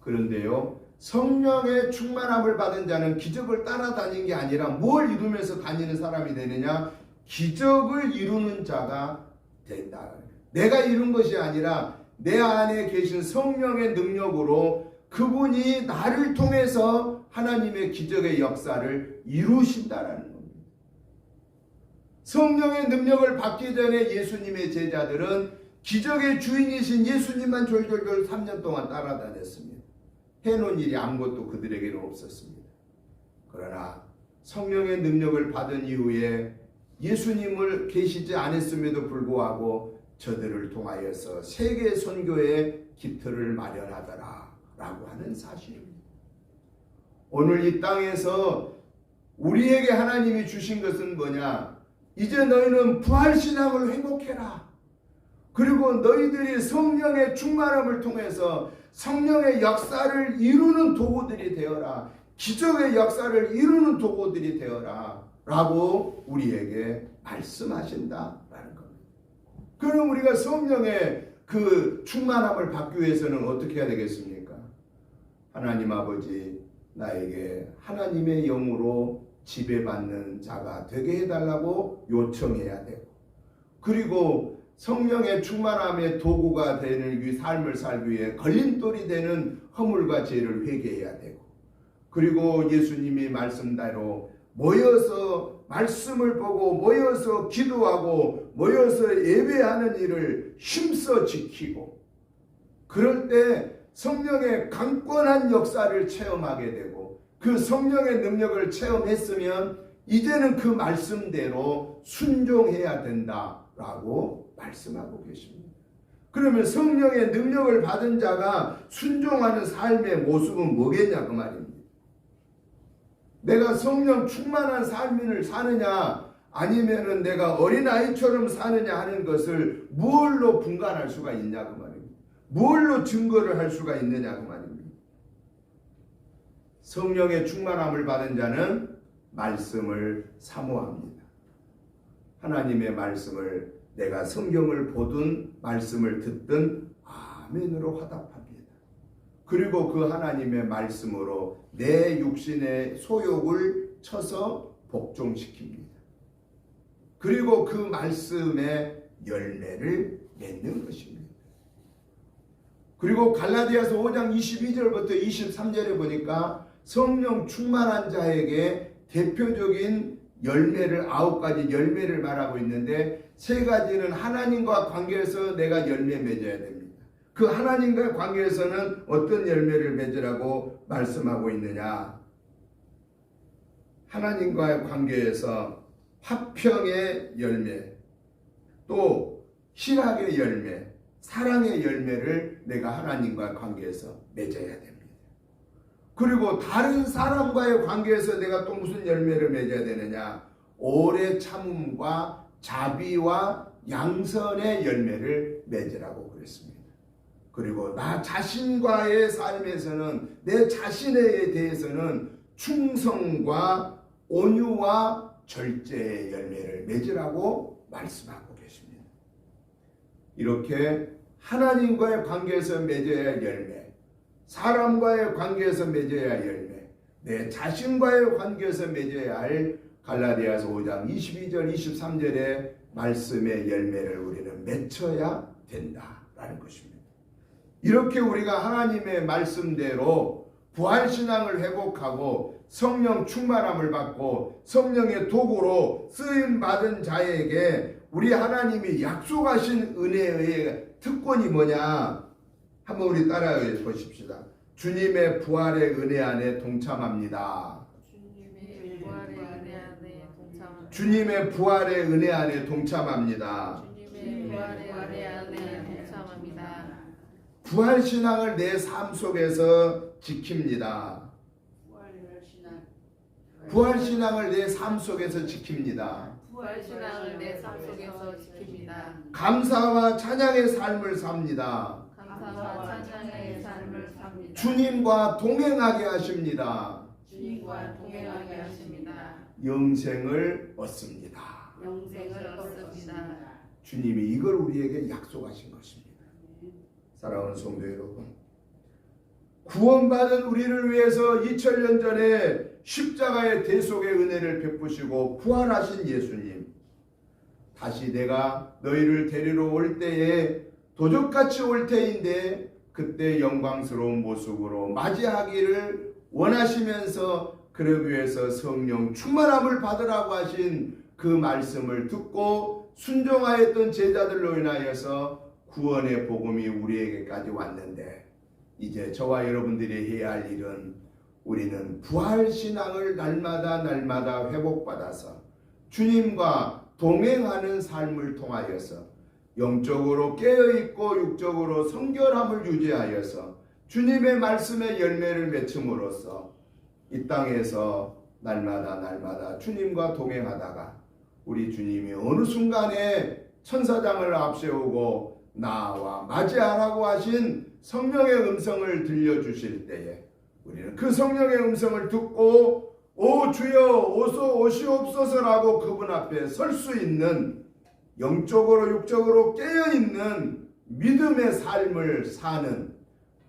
그런데요, 성령의 충만함을 받은 자는 기적을 따라다니는 게 아니라 뭘 이루면서 다니는 사람이 되느냐? 기적을 이루는 자가 된다. 내가 이룬 것이 아니라 내 안에 계신 성령의 능력으로 그분이 나를 통해서 하나님의 기적의 역사를 이루신다라는 겁니다. 성령의 능력을 받기 전에 예수님의 제자들은 기적의 주인이신 예수님만 졸졸졸 3년 동안 따라다녔습니다. 해놓은 일이 아무것도 그들에게는 없었습니다. 그러나 성령의 능력을 받은 이후에 예수님을 계시지 않았음에도 불구하고 저들을 통하여서 세계 선교의 깃틀을 마련하더라 라고 하는 사실입니다. 오늘 이 땅에서 우리에게 하나님이 주신 것은 뭐냐? 이제 너희는 부활신앙을 회복해라. 그리고 너희들이 성령의 충만함을 통해서 성령의 역사를 이루는 도구들이 되어라. 기적의 역사를 이루는 도구들이 되어라 라고 우리에게 말씀하신다라는 겁니다. 그럼 우리가 성령의 그 충만함을 받기 위해서는 어떻게 해야 되겠습니까? 하나님 아버지, 나에게 하나님의 영으로 지배받는 자가 되게 해달라고 요청해야 되고, 그리고 성령의 충만함의 도구가 되는 이 삶을 살기 위해 걸림돌이 되는 허물과 죄를 회개해야 되고, 그리고 예수님이 말씀대로 모여서 말씀을 보고 모여서 기도하고 모여서 예배하는 일을 힘써 지키고, 그럴 때 성령의 강권한 역사를 체험하게 되고, 그 성령의 능력을 체험했으면 이제는 그 말씀대로 순종해야 된다라고 말씀하고 계십니다. 그러면 성령의 능력을 받은 자가 순종하는 삶의 모습은 뭐겠냐 그 말입니다. 내가 성령 충만한 삶을 사느냐 아니면은 내가 어린아이처럼 사느냐 하는 것을 무엇로 분간할 수가 있냐 그 말입니다. 무엇로 증거를 할 수가 있느냐 그 말입니다. 성령의 충만함을 받은 자는 말씀을 사모합니다. 하나님의 말씀을 내가 성경을 보든 말씀을 듣든 아멘으로 화답합니다. 그리고 그 하나님의 말씀으로 내 육신의 소욕을 쳐서 복종시킵니다. 그리고 그 말씀의 열매를 맺는 것입니다. 그리고 갈라디아서 5장 22절부터 23절에 보니까 성령 충만한 자에게 대표적인 열매를 9가지 열매를 말하고 있는데, 3가지는 하나님과 관계에서 내가 열매 맺어야 됩니다. 그 하나님과의 관계에서는 어떤 열매를 맺으라고 말씀하고 있느냐? 하나님과의 관계에서 화평의 열매, 또 희락의 열매, 사랑의 열매를 내가 하나님과의 관계에서 맺어야 됩니다. 그리고 다른 사람과의 관계에서 내가 또 무슨 열매를 맺어야 되느냐? 오래 참음과 자비와 양선의 열매를 맺으라고 그랬습니다. 그리고 나 자신과의 삶에서는, 내 자신에 대해서는 충성과 온유와 절제의 열매를 맺으라고 말씀하고 계십니다. 이렇게 하나님과의 관계에서 맺어야 할 열매, 사람과의 관계에서 맺어야 할 열매, 내 자신과의 관계에서 맺어야 할 갈라디아서 5장 22절 23절의 말씀의 열매를 우리는 맺어야 된다라는 것입니다. 이렇게 우리가 하나님의 말씀대로 부활신앙을 회복하고 성령 충만함을 받고 성령의 도구로 쓰임받은 자에게 우리 하나님이 약속하신 은혜의 특권이 뭐냐? 한번 우리 따라해 보십시다. 주님의 부활의 은혜 안에 동참합니다. 주님의 부활의 은혜 안에 동참합니다. 주님의 부활의 은혜 안에 동참합니다. 주님의 부활의 은혜 안에 동참합니다. 부활신앙을 내 삶 속에서 지킵니다. 부활신앙을 내 삶 속에서 지킵니다. 부활신앙을 내 삶 속에서 지킵니다. 감사와 찬양의 삶을 삽니다. 감사와 찬양의 삶을 삽니다. 주님과 동행하게 하십니다. 주님과 동행하게 하십니다. 영생을 얻습니다. 영생을 얻습니다. 주님이 이걸 우리에게 약속하신 것입니다. 사랑하는 성도 여러분, 구원받은 우리를 위해서 2000년 전에 십자가의 대속의 은혜를 베푸시고 부활하신 예수님, 다시 내가 너희를 데리러 올 때에 도적같이 올 때인데 그때 영광스러운 모습으로 맞이하기를 원하시면서 그러기 위해서 성령 충만함을 받으라고 하신 그 말씀을 듣고 순종하였던 제자들로 인하여서 구원의 복음이 우리에게까지 왔는데, 이제 저와 여러분들이 해야 할 일은 우리는 부활신앙을 날마다 회복받아서 주님과 동행하는 삶을 통하여서 영적으로 깨어있고 육적으로 성결함을 유지하여서 주님의 말씀의 열매를 맺음으로써 이 땅에서 날마다 주님과 동행하다가 우리 주님이 어느 순간에 천사장을 앞세우고 나와 맞이하라고 하신 성령의 음성을 들려주실 때에 우리는 그 성령의 음성을 듣고 오 주여 어서 오시옵소서라고 그분 앞에 설 수 있는, 영적으로 육적으로 깨어있는 믿음의 삶을 사는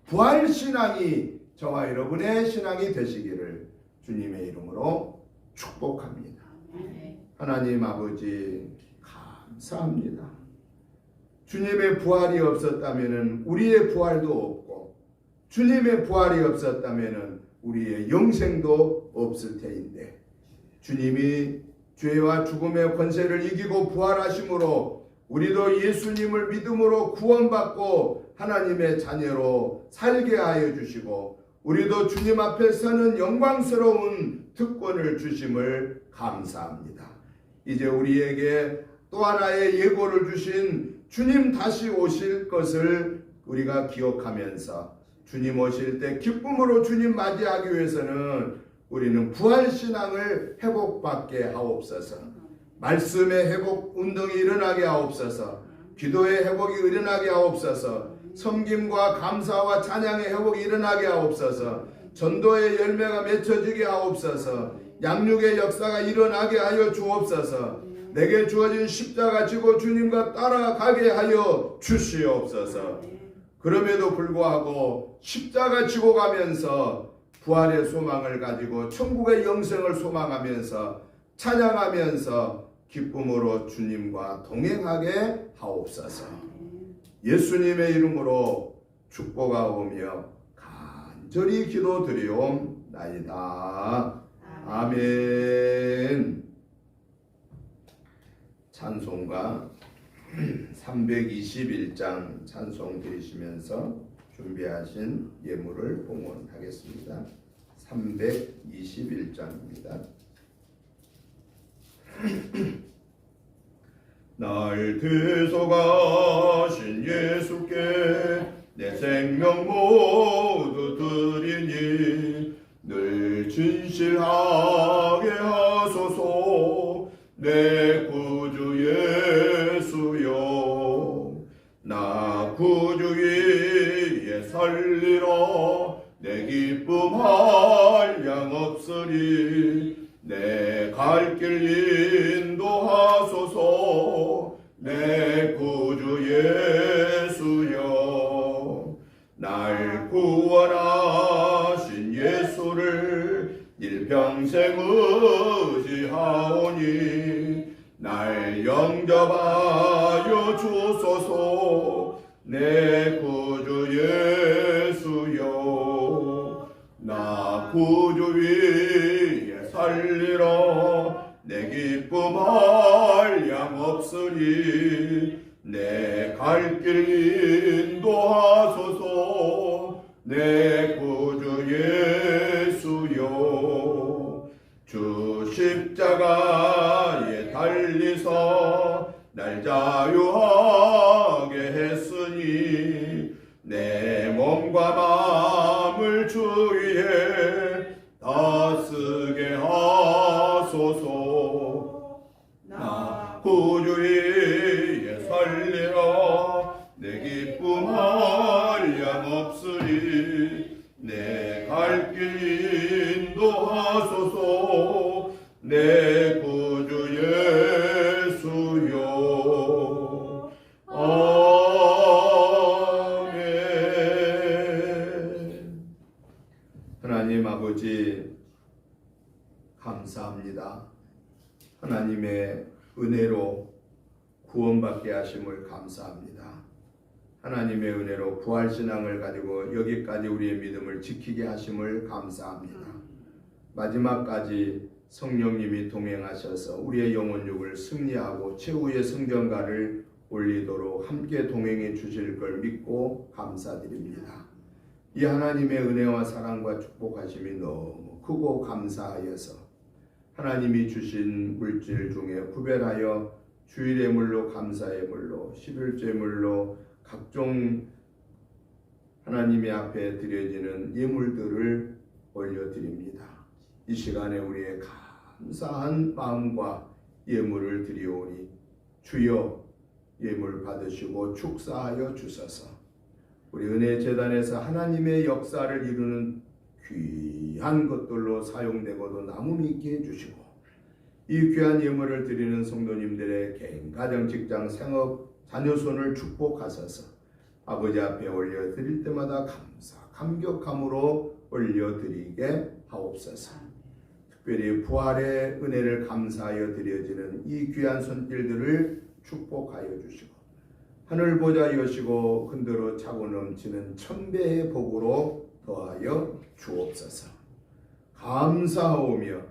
부활신앙이 저와 여러분의 신앙이 되시기를 주님의 이름으로 축복합니다. 하나님 아버지 감사합니다. 주님의 부활이 없었다면 우리의 부활도 없고, 주님의 부활이 없었다면 우리의 영생도 없을 테인데, 주님이 죄와 죽음의 권세를 이기고 부활하심으로 우리도 예수님을 믿음으로 구원받고 하나님의 자녀로 살게 하여 주시고, 우리도 주님 앞에 서는 영광스러운 특권을 주심을 감사합니다. 이제 우리에게 또 하나의 예고를 주신 주님 다시 오실 것을 우리가 기억하면서 주님 오실 때 기쁨으로 주님 맞이하기 위해서는 우리는 부활신앙을 회복받게 하옵소서. 말씀의 회복 운동이 일어나게 하옵소서. 기도의 회복이 일어나게 하옵소서. 섬김과 감사와 찬양의 회복이 일어나게 하옵소서. 전도의 열매가 맺혀지게 하옵소서. 양육의 역사가 일어나게 하여 주옵소서. 내게 주어진 십자가 지고 주님과 따라가게 하여 주시옵소서. 그럼에도 불구하고 십자가 지고 가면서 부활의 소망을 가지고 천국의 영생을 소망하면서 찬양하면서 기쁨으로 주님과 동행하게 하옵소서. 예수님의 이름으로 축복하오며 간절히 기도드리옵나이다. 아멘. 찬송가 321장 찬송 드리시면서 준비하신 예물을 봉헌하겠습니다. 321장입니다. 날 대속하신 예수께 내 생명 모두 드리니 늘 진실하게 하소서. 내 구주 예수여, 나 구주 위에 살리라. 내 기쁨 한량 없으리. 내 갈 길 인도하소서. 내 구주 예수여, 날 구원하신 예수를 일평생 의지하오니 날 영접하여 주소서. 내 구주 예수여, 나 구주 위에 살리라. 내 기쁨 한량 없으리. 내 갈 길 인도하소서. 내 구주 예수여, 주 십자가에 달리서 날 자유하게 했으니 내 몸과 마음을 주 위에 다쓰게 하소서. 나 구주 위에 살리라. 내 기쁨 한량 없으리. 내 갈 길 인도하소서. 내 구주 예수여. 아멘. 하나님 아버지 감사합니다. 하나님의 은혜로 구원받게 하심을 감사합니다. 하나님의 은혜로 부활신앙을 가지고 여기까지 우리의 믿음을 지키게 하심을 감사합니다. 마지막까지 성령님이 동행하셔서 우리의 영혼육을 승리하고 최후의 승전가를 올리도록 함께 동행해 주실 걸 믿고 감사드립니다. 이 하나님의 은혜와 사랑과 축복하심이 너무 크고 감사하여서 하나님이 주신 물질 중에 구별하여 주일의 물로 감사의 물로 11조의 물로 각종 하나님의 앞에 드려지는 예물들을 올려드립니다. 이 시간에 우리의 감사한 마음과 예물을 드리오니 주여 예물 받으시고 축사하여 주소서. 우리 은혜재단에서 하나님의 역사를 이루는 귀한 것들로 사용되고도 남음이 있게 해주시고 이 귀한 예물을 드리는 성도님들의 개인, 가정, 직장, 생업, 자녀손을 축복하소서. 아버지 앞에 올려드릴 때마다 감사, 감격함으로 올려드리게 하옵소서. 특별히 부활의 은혜를 감사하여 드려지는 이 귀한 손길들을 축복하여 주시고 하늘 보좌 여시고 흔들어 차고 넘치는 천배의 복으로 더하여 주옵소서. 감사하오며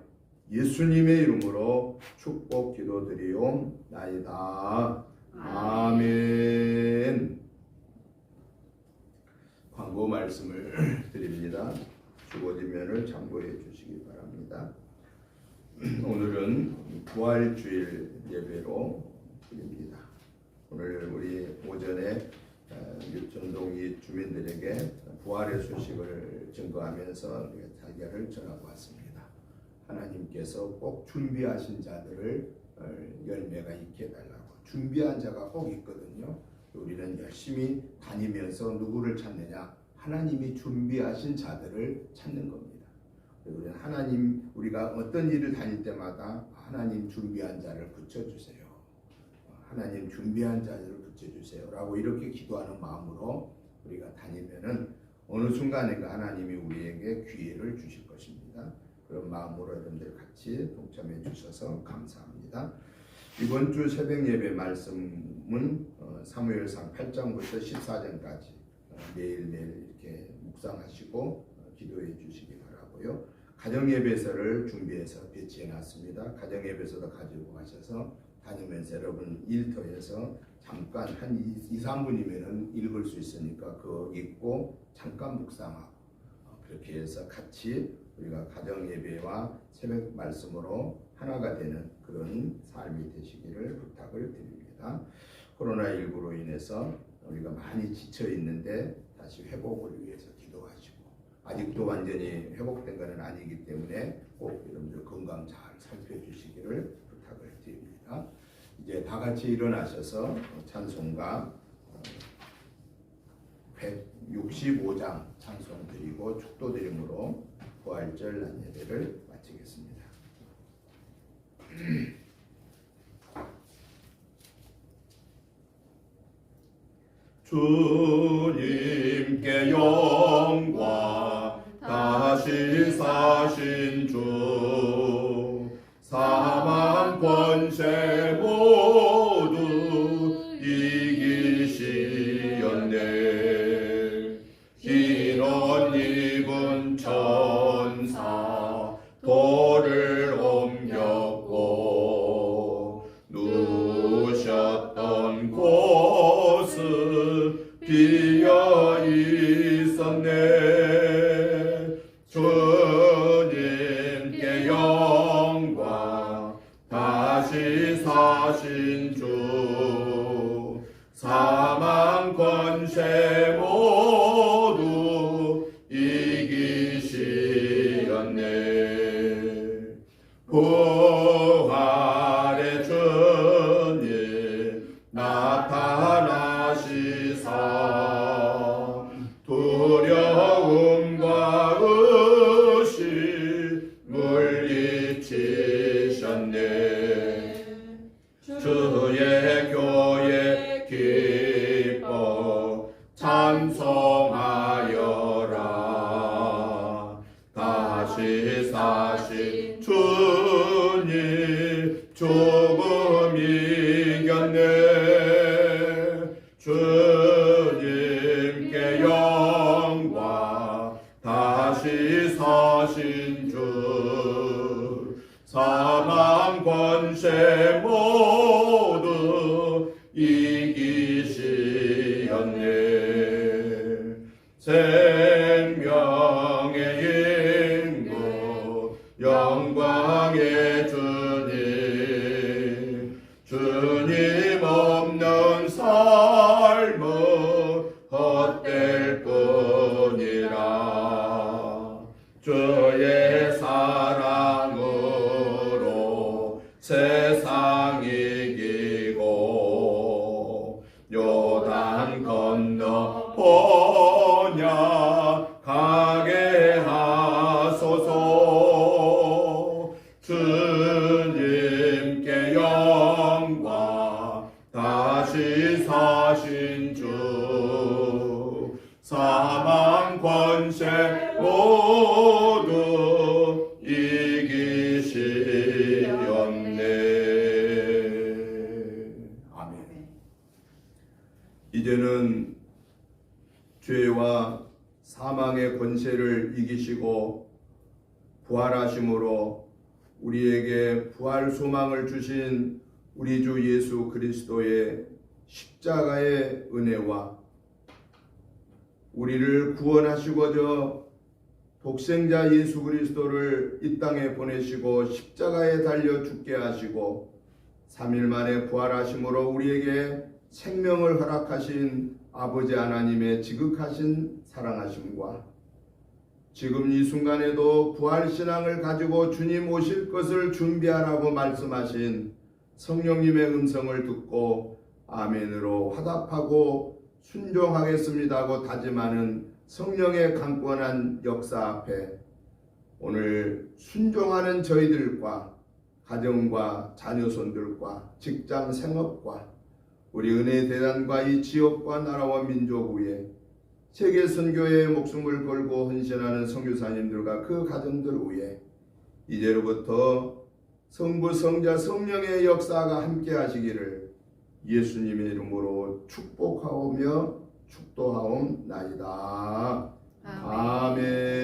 예수님의 이름으로 축복 기도드리옵나이다. 아멘. 광고 말씀을 드립니다. 주거지면을 참고해 주시기 바랍니다. 오늘은 부활주일 예배로 드립니다. 오늘 우리 오전에 육천동 이 주민들에게 부활의 소식을 증거하면서 자기를 전하고 왔습니다. 하나님께서 꼭 준비하신 자들을 열매가 있게 해달라고. 준비한 자가 꼭 있거든요. 우리는 열심히 다니면서 누구를 찾느냐? 하나님이 준비하신 자들을 찾는 겁니다. 우리는 하나님, 우리가 어떤 일을 다닐 때마다 하나님 준비한 자를 붙여주세요. 하나님 준비한 자들을 붙여주세요. 라고 이렇게 기도하는 마음으로 우리가 다니면은 어느 순간인가 하나님이 우리에게 기회를 주실 것입니다. 그런 마음으로 여러분들 같이 동참해 주셔서 감사합니다. 이번 주 새벽 예배 말씀은 사무엘상 8장부터 14장까지 매일매일 이렇게 묵상하시고 기도해 주시기 바라고요. 가정 예배서를 준비해서 배치해 놨습니다. 가정 예배서도 가지고 가셔서 다니면서 여러분 일터에서 잠깐 한 2, 3분이면 읽을 수 있으니까 그거 읽고 잠깐 묵상하고 그렇게 해서 같이 우리가 가정 예배와 새벽 말씀으로 하나가 되는 그런 삶이 되시기를 부탁을 드립니다. 코로나19로 인해서 우리가 많이 지쳐 있는데 다시 회복을 위해서 기도하시고 아직도 완전히 회복된 것은 아니기 때문에 꼭 여러분들 건강 잘 살펴주시기를 부탁을 드립니다. 이제 다 같이 일어나셔서 찬송가 165장 찬송 드리고 축도 드림으로 부활절 난예배를 마치겠습니다. 주님께 영광 다시 사신 주 사망 권세 모두 이기시었네. 이런 입은 천사 돌을 옮겼고 누우셨던 곳은 비어 있었네. 주님께 영광 다시 사신 주 사망 권세 모두 이기시었네. 부활의 주님 나타나시사 두려움과 의심 물리치셨네. 주의 교회 기뻐 찬송하여라. 다시 사신 주님 죽음 이겼네. 주님 권세 모두 이기시었네. 생명의 인구 영광의 주님, 주님 없는 삶은 헛될 뿐이라. 주의 사랑으로 세상 이기고 요단 건너 번역하게 하소서. 주님께 영광 다시 사신 주, 사망 권세 모두 이기시었네. 아멘. 이제는 죄와 사망의 권세를 이기시고 부활하심으로 우리에게 부활 소망을 주신 우리 주 예수 그리스도의 십자가의 은혜와 우리를 구원하시고자 독생자 예수 그리스도를 이 땅에 보내시고 십자가에 달려 죽게 하시고 3일 만에 부활하심으로 우리에게 생명을 허락하신 아버지 하나님의 지극하신 사랑하심과 지금 이 순간에도 부활신앙을 가지고 주님 오실 것을 준비하라고 말씀하신 성령님의 음성을 듣고 아멘으로 화답하고 순종하겠습니다 하고 다짐하는 성령의 강권한 역사 앞에 오늘 순종하는 저희들과 가정과 자녀손들과 직장 생업과 우리 은혜 대단과 이 지역과 나라와 민족 위에 세계 선교에 목숨을 걸고 헌신하는 선교사님들과 그 가정들 위에 이제로부터 성부 성자 성령의 역사가 함께 하시기를 예수님의 이름으로 축복하오며 축도하옵나이다. 아멘.